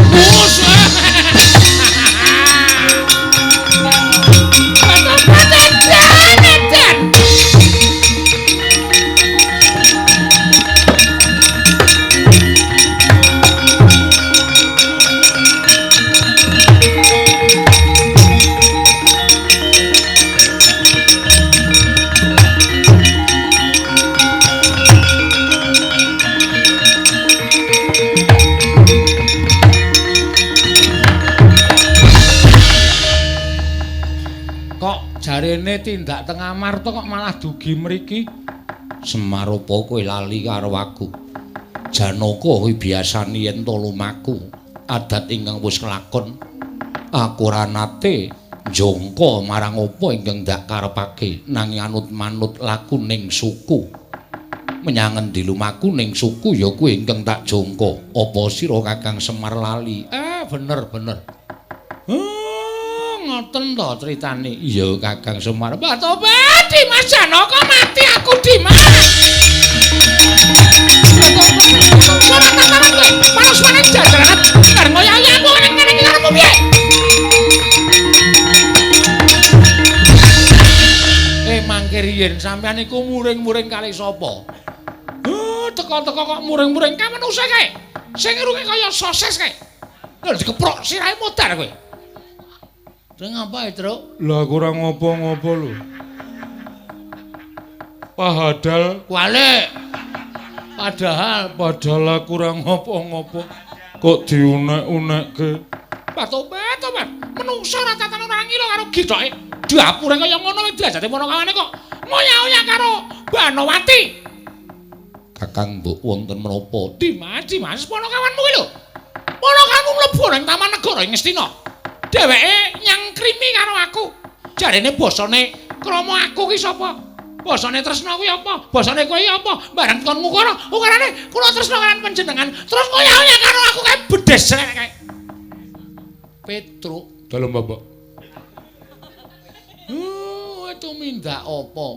musuh. Jarene tindak teng Amarta kok malah dugi mriki. Semar apa kowe lali karo aku? Janaka kuwi biasane yen to lumaku, adat ingkang wis kelakon. Aku ora nate njangka marang apa ingkang ndak karepake, nanging anut manut laku ning suku. Menyang endi lumaku ning suku ya kuwi ingkang tak jangka. Apa sira Kakang Semar lali? Bener. Ngoten to critane. Iya Kakang Semar. Mbah Tobat, Dimas Janaka mati aku Dimas. Sono kowe, panos meneh jajaran. Kareng kaya aku ngene iki karepmu piye? Mangke riyen sampeyan iku muring-muring kali sapa? Teko-teko kok muring-muring ka manungsa kae. Sing iruke kaya sosis kae. Lha dikeprok sirahe modar kowe. Sing apa, Tru? Lah kurang ngopo-ngopo lho. Padahal padahal kurang ngopo-ngopo kok diunek-unekke. Tobat. Menungsa ora tatan ora ngilo karo githoke. Dapure kaya ngono wis diajate ponokawane kok ngoyak-oyak karo Banowati. Kakang mbok wonten menapa? Dimas ponokawanmu ki lho. Ponokanmu mlebu ning Taman Negara ing Ngastina. Dheweke nyangkrimi karo aku. Jarene basane krama aku ki sapa? Basane tresna kuwi apa? Basane kowe apa? Bareng kon ukarane kula tresna kalian panjenengan. Terus ngoyak-oyak karo aku kae bedes kae. Petruk Dalem Bapak. tumindak apa?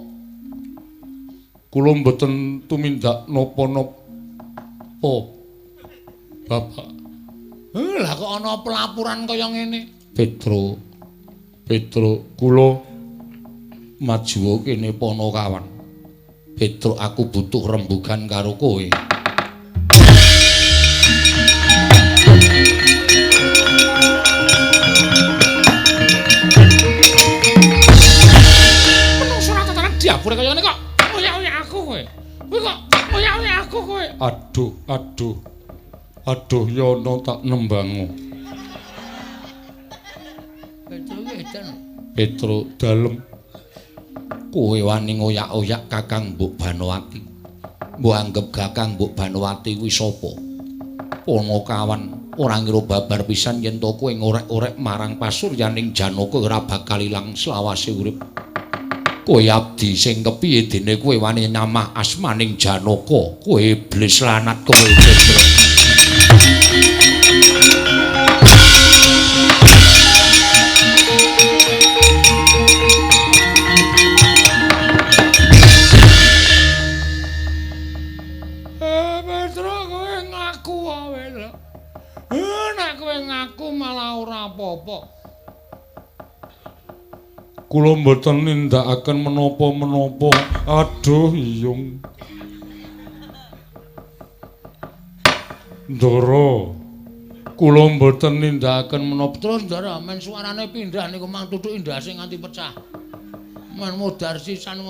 Kula mboten tumindak napa-napa. Bapak. Lah kok ana pelapuran kaya ngene? Petro, kula maju kene Ponokawan. Petro, aku butuh rembugan karo kowe. Diapure kaya ngene kok. Oyak-oyak aku kowe. Kowe kok oyak-oyak aku kowe. Aduh, Yono tak nembangu. Petro dalem. Kowe wani ngoyak-oyak Kakang Mbok Banowati. Mbok anggap Kakang Mbok Banowati kuwi sapa? Ponokawan ora ngira babar pisan yen to kowe ngorek-orek marang pasuryaning Janaka ora bakal ilang selawase urip. Kowe abdi sing kepiye dene kowe wani nyamah asmaning Janaka? Kowe iblis lanat kowe Petro. Petro kowe ngaku wae lho. Nek kowe ngaku malah ora apa-apa. Kula mboten nindakaken menapa-menapa. Aduh, iyung. Ndara. Kula mboten nindakaken menapa. Terus Ndara men suarane pindah niku mang tutuk indase nganti pecah. Men modar sisan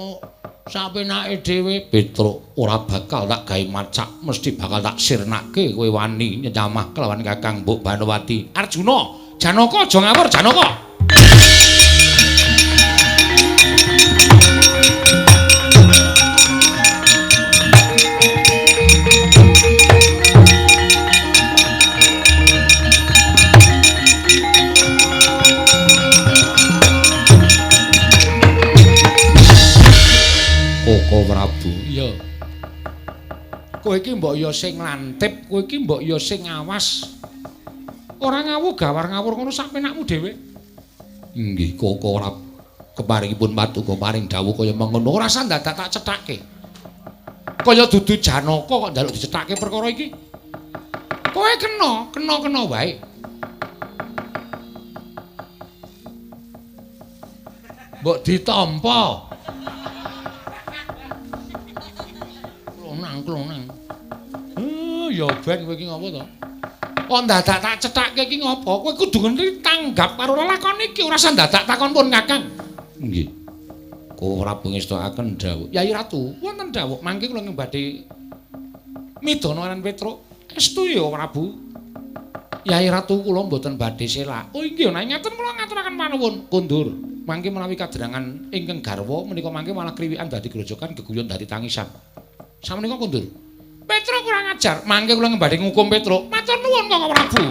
sapenake dhewe. Petro, ora bakal tak gawe macak, mesti bakal tak sirnake kowe wani nyamah kelawan Kakang Mbok Banowati. Arjuna, Janaka aja ngawur Janaka. Koko Prabu. Iya. Kowe iki mbok ya sing lantip, kowe iki mbok ya sing awas. Ora ngawur gawar-ngawur ngono sak penakmu dhewe. Inggih, Koko Prabu. Keparingipun patuko paring dawuh kaya mengono. Ora usah dadak tak cethake. Kaya dudu Janaka kok njaluk dicethake perkara iki. Kowe kena wae. Mbok ditampa. Klonang. Ya ben kowe iki ngopo to? Kok dadak tak cethake iki ngopo? Kowe kudu ngerti tanggap karo lelakon iki, ora usah dadak takon pun Kakang. Nggih. Koko Prabu ngestakaken dawuh. Yai Ratu, wonten dawuh mangke kula badhe midana lan Petro. Estu ya Prabu. Yai Ratu kula mboten badhe selak. Oh inggih, nek ngaten kula ngaturaken panuwun kondur. Mangke menawi kadrangan ingkang garwa menika mangke malah kriwikan dadi grojokan geguyon dadi tangisan. Sameneika kondur. Petro kurang ajar. Mangke kula ngembadhe ngukum Petro. Matur nuwun Koko Prabu.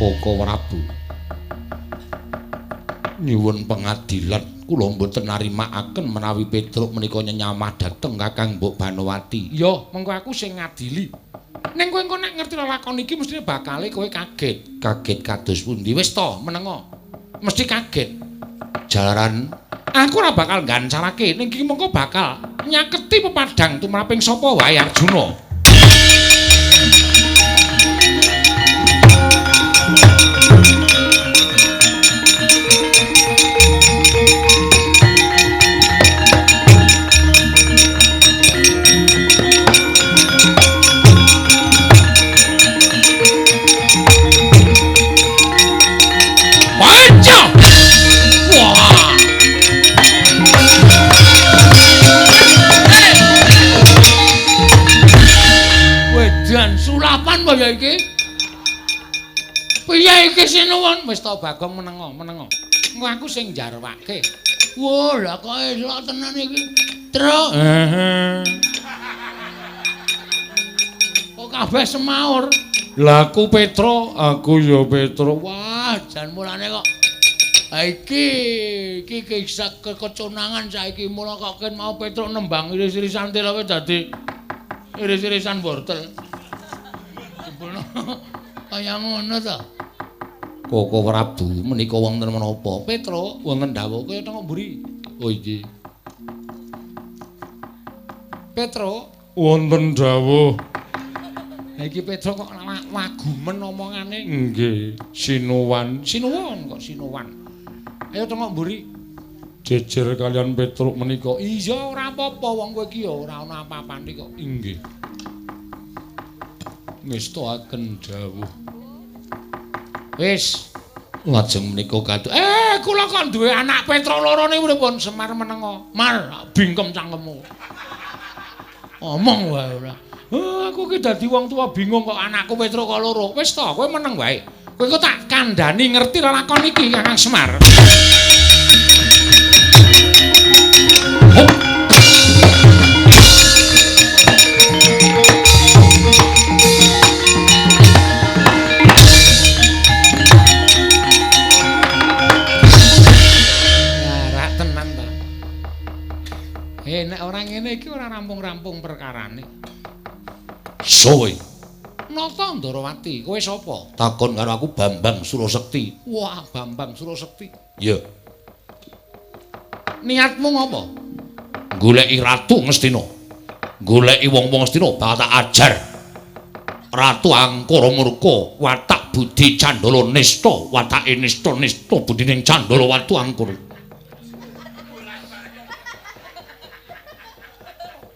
Koko Prabu. Nyuwun pengadilan, kula mboten narimakaken menawi Petro menika nyamah dhateng Kakang Mbok Banowati. Ya, mengko aku sing ngadili. Ning kowe engko nek ngerti lakon iki mesti bakale kowe kaget. Kaget kados pundi? Wis to, menengo. Mesti kaget. Jalaran Aku ora bakal gancarake, ning iki mengko bakal nyaketi pepadang tumraping sapa wae Arjuna. Sulapan kaya iki. Piye iki sinuwun? Wis ta Bagong menengo. Engko aku sing jarwake. Wah, lah kok elok tenan iki. Truk. Kok kabeh semaur. Lah aku Petro, aku ya Petro. Wah, jan mulane kok iki kisah keconangan saiki mula kok ken mau Petro nembang iris-irisan telowe dadi Iris-irisan wortel. Jebulno kaya ngono to. Koko Prabu menika wonten menapa? Petro wonten dawuh kaya teng mburi. Oh iki. Petro Wonten dawuh. Ha iki Petro kok wagumen omongane. Nggih, sinuwan Sinuwun kok sinuwan. Ayo teng mburi. jejer kalian Petruk menika. Iya ora apa-apa wong kowe iki ya ora ana apa-apane kok. Inggih. Ngestakaken dawuh. Wis, Lajeng menika kaduk. kula kok duwe anak Petro loro niku pripun Semar menengo. Mar bingkem cangkemmu. Omong wae ora. Aku ki dadi wong tua bingung kok anakku Petro kok loro. Wis to, kowe meneng wae. Kowe kok tak kandhani ngerti lakon iki Kakang Semar. Nek ora ngene iki ora rampung-rampung perkarane. Sowe. Nata Ndarawati, kowe sapa? Takon karo aku Bambang Surasekti. Wah, Bambang Surasekti. Ya, Niatmu ngopo? goleki Ratu Ngastina. Goleki wong-wong Ngastina bakal tak ajar. Ratu Angkara murka, watak budi Candala nista, watake nista budine Candala watu Angkara.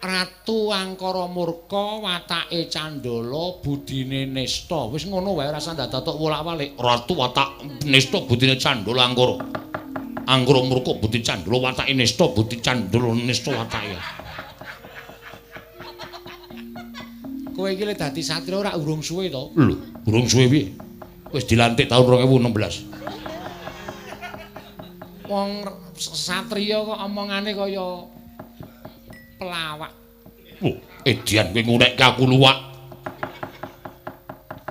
Ratu Angkara murka, watake Candala, budine nista. Wis ngono wae ora usah dadak wolak-walik. Ratu watak nista budine Candala Angkara. Angkara murka budi Candala watake nista budi Candala nista watake. Kowe iki lek dadi satria ora urung suwe to? Lho, burung suwe piye? Wis dilantik tahun 2016. Wong satria kok omongane kaya pelawak. Oh, edian kowe ngunekke aku luwak.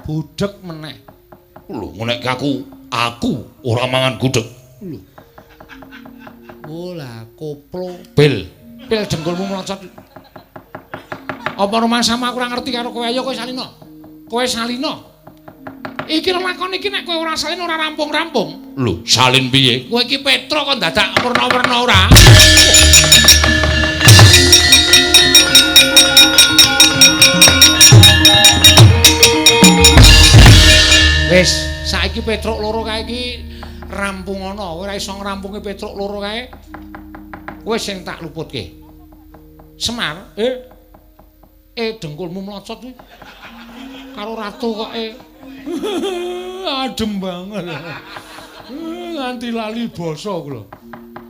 Budhek meneh. Lho, ngunekke aku ora mangan gudeg. Lho. Oh lah koplo. Pil. Pil jenggolmu mlocot. Apa rumah sama aku ora ngerti karo kowe ayo kowe salino. Kowe salino. Iki lakon iki nek kowe ora salin ora rampung-rampung. Lho, salin piye? Kowe iki Petro kok dadak werna-werna ora. Wis, saiki Petruk loro kae iki rampung ana, ora iso ngrampungi Petruk loro kae. Wis sing tak luputke. Semar, dengkulmu mlocot kuwi. Karo ratu kok adem banget. Nganti lali basa kula.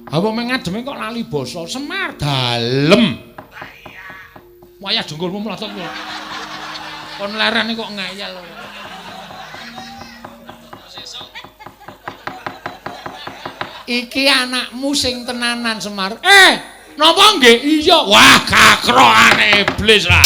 Apa meng ademe kok lali basa? Semar dalem. Wayah dengkulmu mlocot kuwi. Kon lerene kok ngayal. Iki anakmu sing tenanan Semar. Napa nggih? Iya. Wah, kakrokane iblis lah.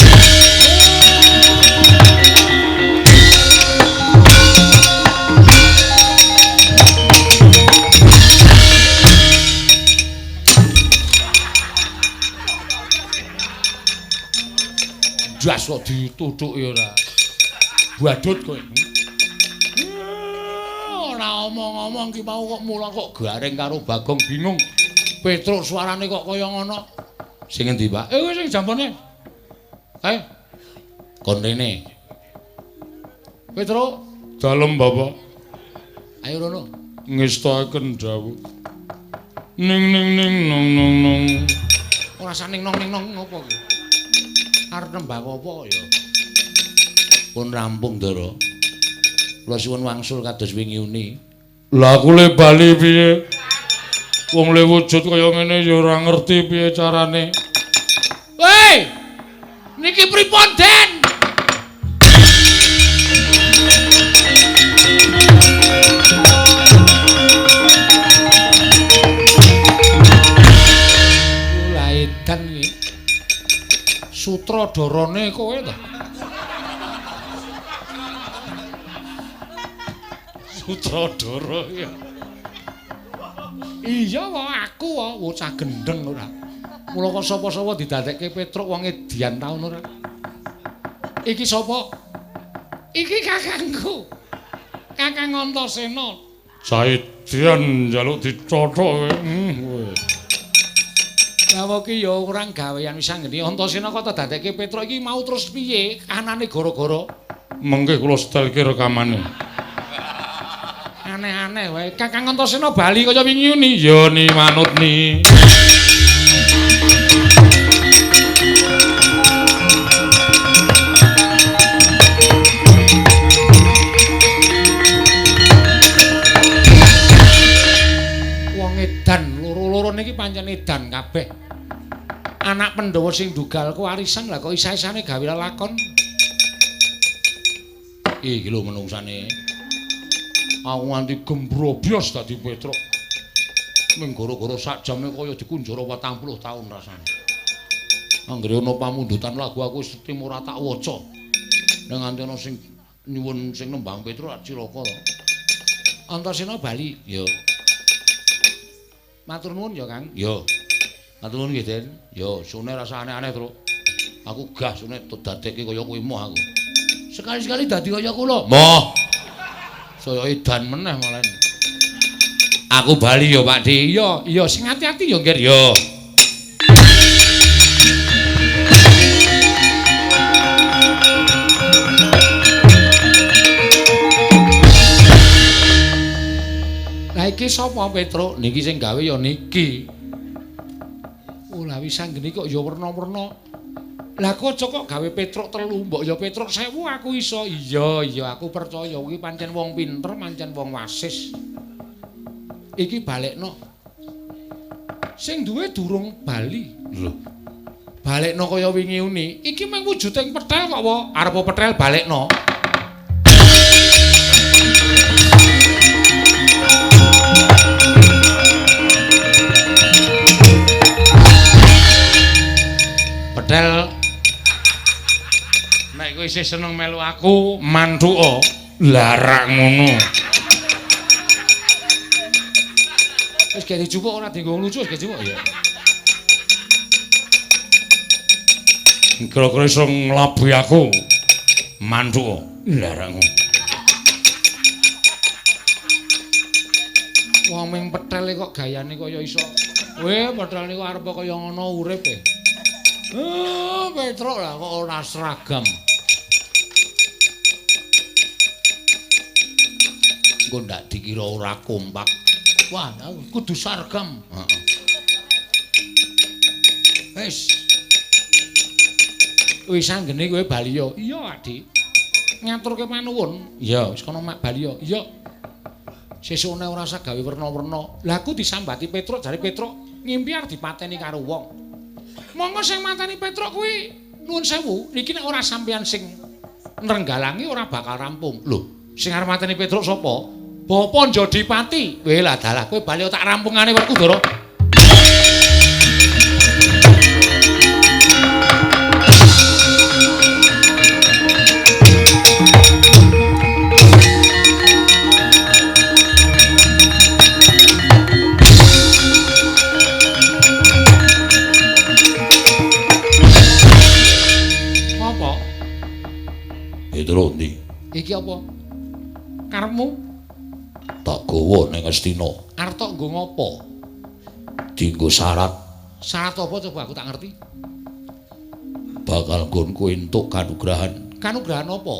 Jas kok ditutuki ora. Badut kowe. Ora omong-omong ki mau kok mulang kok garing karo Bagong bingung. Petruk suarane kok kaya ngono. Sing endi, Pak? Kowe sing jampane. Kon rene. Petruk, Dalem, Bapak. ayo rono. Ngestakaken dawuh. Ning nong nong. Ora saning nong ngopo ki? Arep nembak apa ya? Pun rampung, Ndara. Kula suwun wangsul kados wingi uni. Lah aku le bali piye? Wong le wujud kaya ngene ya ora ngerti piye carane. Hei! Niki pripun, Den? Lah edan iki. Sutradarane kowe to? Sutradara ya. Iya wae aku wae bocah gendeng ora. Mula kok sapa-sapa didadekke Petruk wong edian taun ora. Iki sapa? Iki kakangku. Kakang Antasena. Saidian njaluk dicotho kowe. Lah iki ya kurang gawean wis anggene Antasena kok dadekke Petruk iki mau terus piye? Anane gara-gara Mengke kula setelke rekamane. aneh-aneh wae. Kakang Antasena bali kaya wingi ni. Ya ni manut ni. Wong edan loro-loro niki pancen edan kabeh. Anak Pandhawa sing dugal kewarisan lah kok isa-isane gawe lakon. Iki lho menungsane. Aku nganti gembrobyos dadi Petruk. Ming gara-gara sak jame kaya dikunjara 40 taun rasane. Anggere ana pamundutan lagu aku setim ora tak waca. Nang nganti ana sing nyuwun sing nembang Petruk cilaka to. Antasena bali, ya. Matur nuwun ya, Kang. Ya. Matur nuwun nggih, Den. Ya, sune rasa aneh-aneh, Truk. Aku gah sune dadekke kaya kuwi moh aku. Sekali-sekali dadi kaya kula. Moh. Saya edan meneh malah. Aku bali ya, Pak Di. Iya, sing ati-ati ya, Ngger. Ya. Lah iki sapa Petruk? Niki sing gawe ya niki. Oh, lah wis anggene kok ya werna-werna. Lah kok gawe Petruk 3, mbok ya Petruk 1000 aku iso. Iya, aku percaya kuwi pancen wong pinter, pancen wong wasis. Iki balekno. Sing duwe durung bali. Lho. Balekno kaya wingi uni. Iki mung wujuding petel kok wae. Arep petel balekno. Petel nek kowe isih seneng melu aku mantuka larak ngono. Wis gak dijupuk ora dienggo lucu wis gak dijupuk ya. Kira-kira iso nglabuhi aku mantuka larak ngono. Wong ming petel kok gayane kaya iso. Weh, petel niku arep kaya ngono urip e. Petruk lah kok ora seragam. Engko ndak dikira ora kompak. Wah, kudu seragam. Heeh. Wis anggene kowe bali yo. Iya, Adik. Ngaturke panuwun. Iya, wis kono mak bali yo. Iya. Sesuk ora usah gawe werna-werna. Lah aku disambati Petruk, jare Petruk ngimpi arep dipateni karo wong. Monggo sing mateni Petruk kuwi nuwun sewu, niki nek ora sampeyan sing nrenggalangi ora bakal rampung. Lho, sing arep mateni Petruk sapa? Bapa Jodipati. Weh lah dalah kowe bali tak rampungane werku, Ndara. Apa? Petruk ndi? Iki apa? Karepmu? Tak gawa ning Astina. Arep tok nggo ngopo? Dienggo syarat Syarat apa coba aku tak ngerti? bakal nggonku entuk kanugrahan. Kanugrahan apa?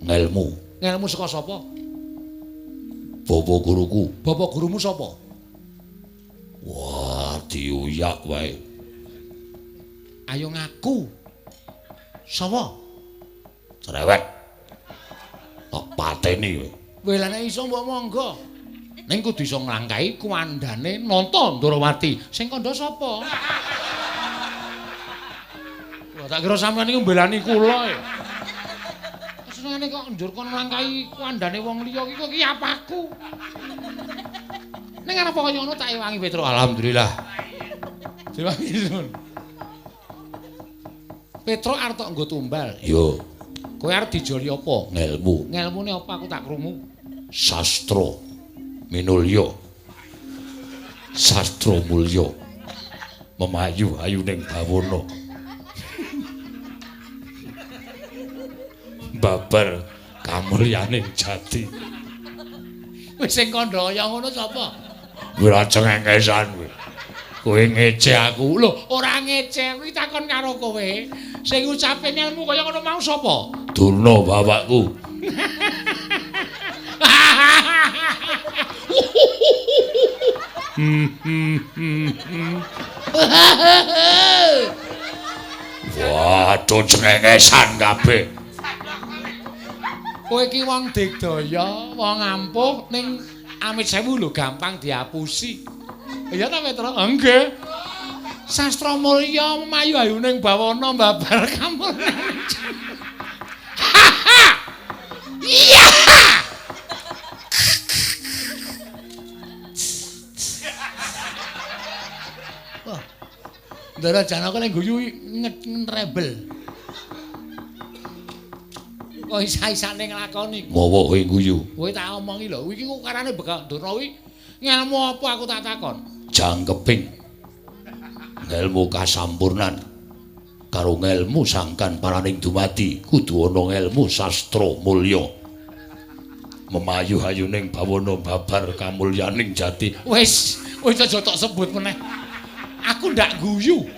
Ngelmu. Ngelmu saka sapa? Bapa guruku. Bapak gurumu sapa? Wah, diuyak wae. Ayo ngaku. Sapa? Cerewet. Tak pateni kowe. Weh lah nek iso mbok monggo. Ning kudu iso nglangkahi kuwandane Nanta Ndarawati. Sing kandha sapa? Wah, tak kira sampeyan niku mbelani kula ya. Senengane kok njur kon nglangkahi kuwandane wong liya iki kok iki apaku. Ning arep kaya ngono tak ewangi Petruk. Alhamdulillah. Diwangi sun. Petruk arep tok nggo tumbal. Yo, Kowe arep dijoli apa? ngelmu. Ngelmune apa aku tak krungu? Sastra minulya. Sastra mulya. Memayu ayu ning bawana. babar kamulyaning jati. Wis sing kandha kaya ngono sapa? Ora cengengesan kowe. Kowe ngece aku. Lho, ora ngece, kuwi takon karo kowe. Sing ngucape ngelmu kaya ngono mau sapa? Durna bapakku. Waduh cengengesan kabeh. Kowe iki wong digdaya, wong ampuh ning amit sewu lho gampang diapusi. Iya ta Petra? Nggih. Sastra mulya memayu ayuning bawana mbabar kamulyaning. Iya. Wah. Ndara Janaka ning guyu rebel. Kok isa-isane nglakoni. Mawa kowe guyu. Kowe tak omongi lho, iki kok karane Begawan Durna kuwi ngelmu apa aku tak takon? Jangkeping. Ngelmu kasampurnan. Karo ngelmu sangkan paraning dumadi kudu ana ngelmu sastra mulya. Memayu-ayuning bawana babar kamulyaning jati. Wis aja tok sebut meneh. Aku ndak guyu.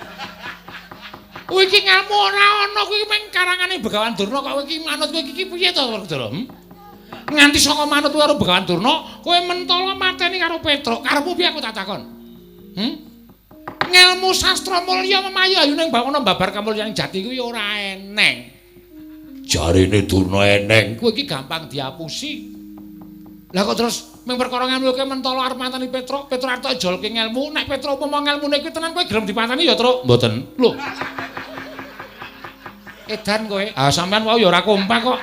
Kowe iki ngelmu ora ana kuwi mung karangane Begawan Durna kok kowe iki manut kowe iki piye to Werkudara? Nganti saka manut karo Begawan Durna, kowe mentala mateni karo Petruk. Karepmu piye aku tak takon? Ngelmu sastra mulya memayu ayuning bawana babar kamulyaning jati kuwi ora eneng. Jarine Durna eneng. Kowe iki gampang diapusi. Lah kok terus mung perkara ngelmu kowe mentala arep mateni Petruk, Petruk arep jolke ngelmu, nek Petruk upama ngelmune kuwi tenan kowe gelem dipateni ya, Truk? Mboten. Lho. Edan kowe. Ah sampean wau ya ora kompak kok.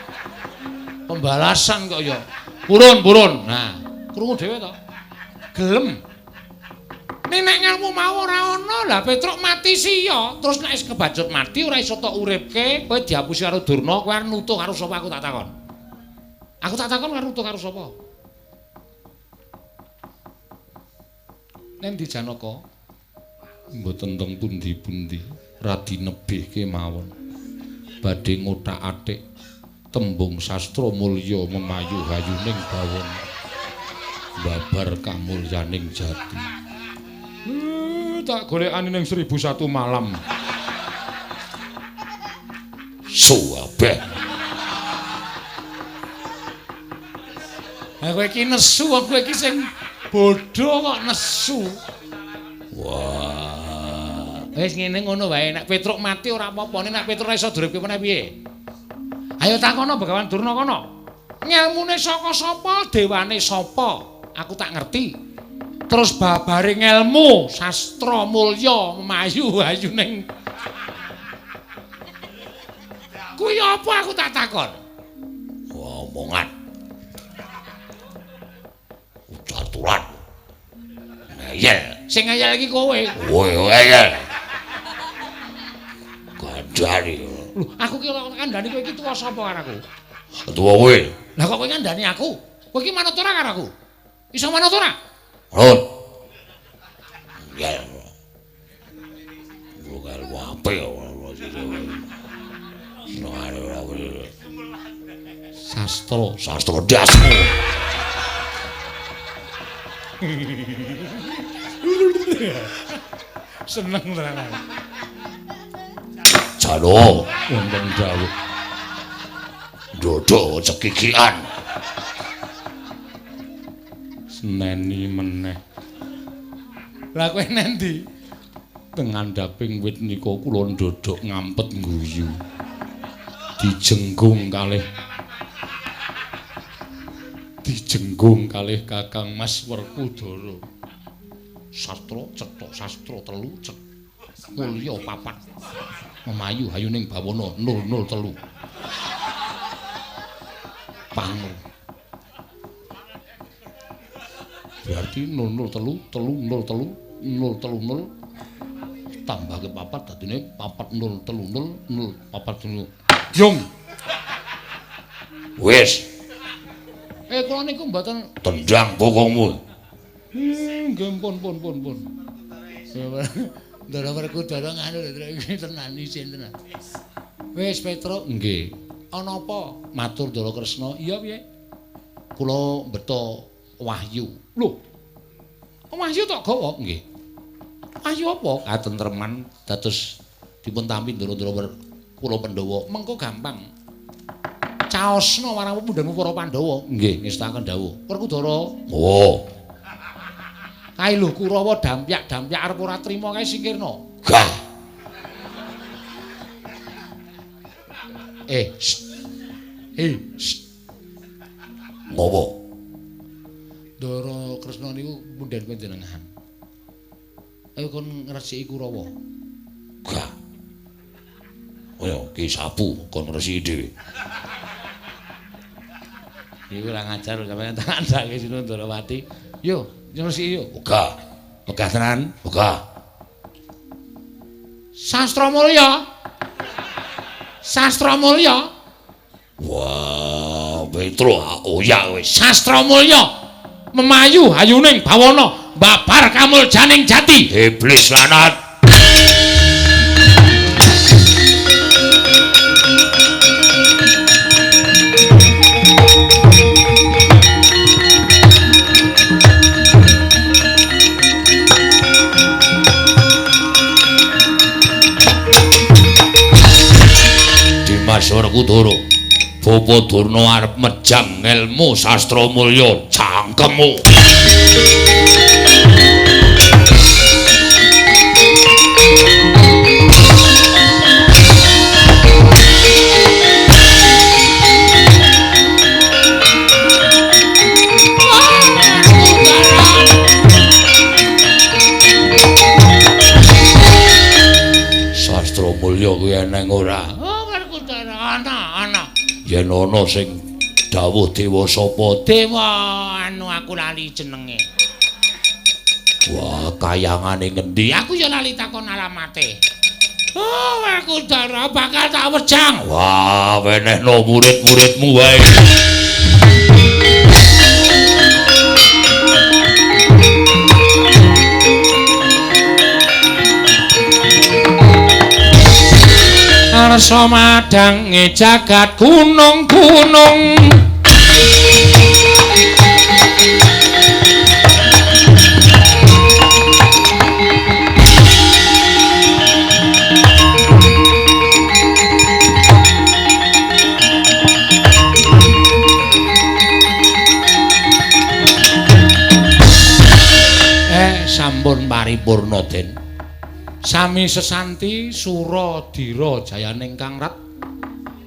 Pembalasan kok ya. Purun. Nah, krungu dhewe to. Gelem. Nek ngelmu mau ora ana, lah Petruk mati sia. Terus nek wis kebacut mati ora iso tok uripke, kowe diapusi karo Durna, kowe arep nutuh karo sapa aku tak takon. Aku tak takon arep nutuh karo sapa? Nek di Janaka Mboten teng pundi-pundi radi nebihke mawon. Badhe ngothak-athik tembung sastra mulya memayu hayuning bawana babar kamulyaning jati. Tak golekane ning 1001 malam. Suwabeh. Ha kowe iki nesu, kowe iki sing bodho kok nesu. Wah. Wis ngene ngono wae, nek Petruk mati ora apa-apa, nek Petruk ora iso duripke meneh piye? Ayo takono Begawan Durna kono. Ngelmune saka sapa, dewane sapa? Aku tak ngerti. Terus babare ngelmu sastra mulya memayu ayuning. Kuwi apa aku tak takon? Omongan. Ucaturan. Ngeyel. Sing ngeyel iki kowe. Woi, ngeyel. Kandhani. Lho, aku ki ora kandhani kowe iki tuwa sapa karo aku? Tuwa kowe. Lah kok kowe kandhani aku? Kowe iki manut ora karo aku? Iso manut ora? Rut. Ngeyel. Bukan apa ya. Sastra dasmu. Seneng tenan. Jano wonten dawuh. Dodo cekikian. Seneni meneh. Lah kowe nendi? Teng ngandhaping wit nika kula ndodok ngampet guyu. Dijenggung kalih Kakang Mas Werkudara. Sastra cetha sastra telu cek mulya papat. Memayu hayuning bawana 003. Pangu. Berarti 003 tambah ke papat dadine 4030 Yung. Wis. Kula niku mboten Tendang bokongmu. nggih pun. Ndara Werkudara nganu lho iki tenan isin tenan. Wis Petruk. Nggih. Ana apa? Matur Ndara Kresna. Iya piye? Kula mbeta wahyu. Lho. Wahyu tok gawa? Nggih. Wahyu apa? Katentreman dados dipun tampi Ndara-ndara kula Pandhawa. Mengko gampang. Caosna marang pepundhen para Pandhawa. Nggih, ngestaken dawuh. Werkudara. Oh. Kae lho Kurawa dampyak-dampyak arep ora trima kae singkirna. Gah. Ngopo? Ndara Kresna niku pundhen panjenengan. Ayo kon ngresiki Kurawa. Gah. Ayo ki sapu kon ngresiki dhewe. Iku ora ngajar sampeyan tak andake sinu Ndarawati. Yo, ngresiki yo. Uga. Megah tenan. Uga. Sastra Mulya. Sastra Mulya. Wah, Petro oyak wis. Sastra Mulya. Memayu hayuning bawana, babar kamuljaning jati. Iblis lanat. Dimas Werkudara, Bapa Durna arep mejang ilmu sastra mulya cangkemmu. Sastra mulya kuwi eneng ora? Oh, Werkudara ana. Yen ana sing dawuh dewa sapa? Dewa anu aku lali jenenge. Wah, kayangane ngendi? Aku ya lali takon alamate. Oh, Werkudara bakal tak wejang. Wah, wenehno murid-muridmu wae. Arsa madange jagat gunung-gunung. Sampun paripurna Den. Sami sesanti sura dira jayaning Kang Rat.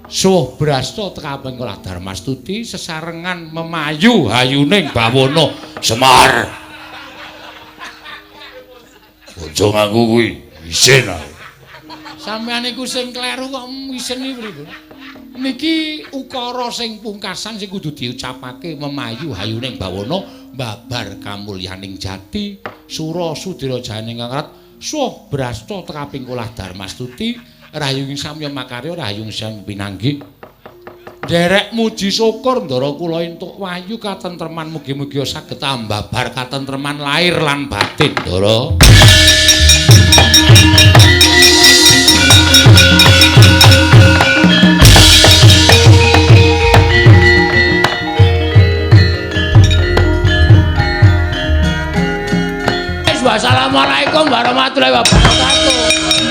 Suwuh brasta tekaping Kula Darmastuti sesarengan memayu hayuning bawana Semar. Aja nganggo kuwi, isin ae. Sampeyan iku sing kleru kok isin iki pripun? Niki ukara sing pungkasan sing kudu diucapake memayu hayuning bawana babar kamulyaning jati sura sudira jayaning Kang Rat. Suh brasta tekaping Kula Darmastuti rahayung samya makarya rahayung sang pinanggih. Derek muji syukur ndara kula entuk wahyu katentreman mugi-mugi saged ambabar katentreman lahir lan batin ndara. Wassalamualaikum warahmatullahi wabarakatuh.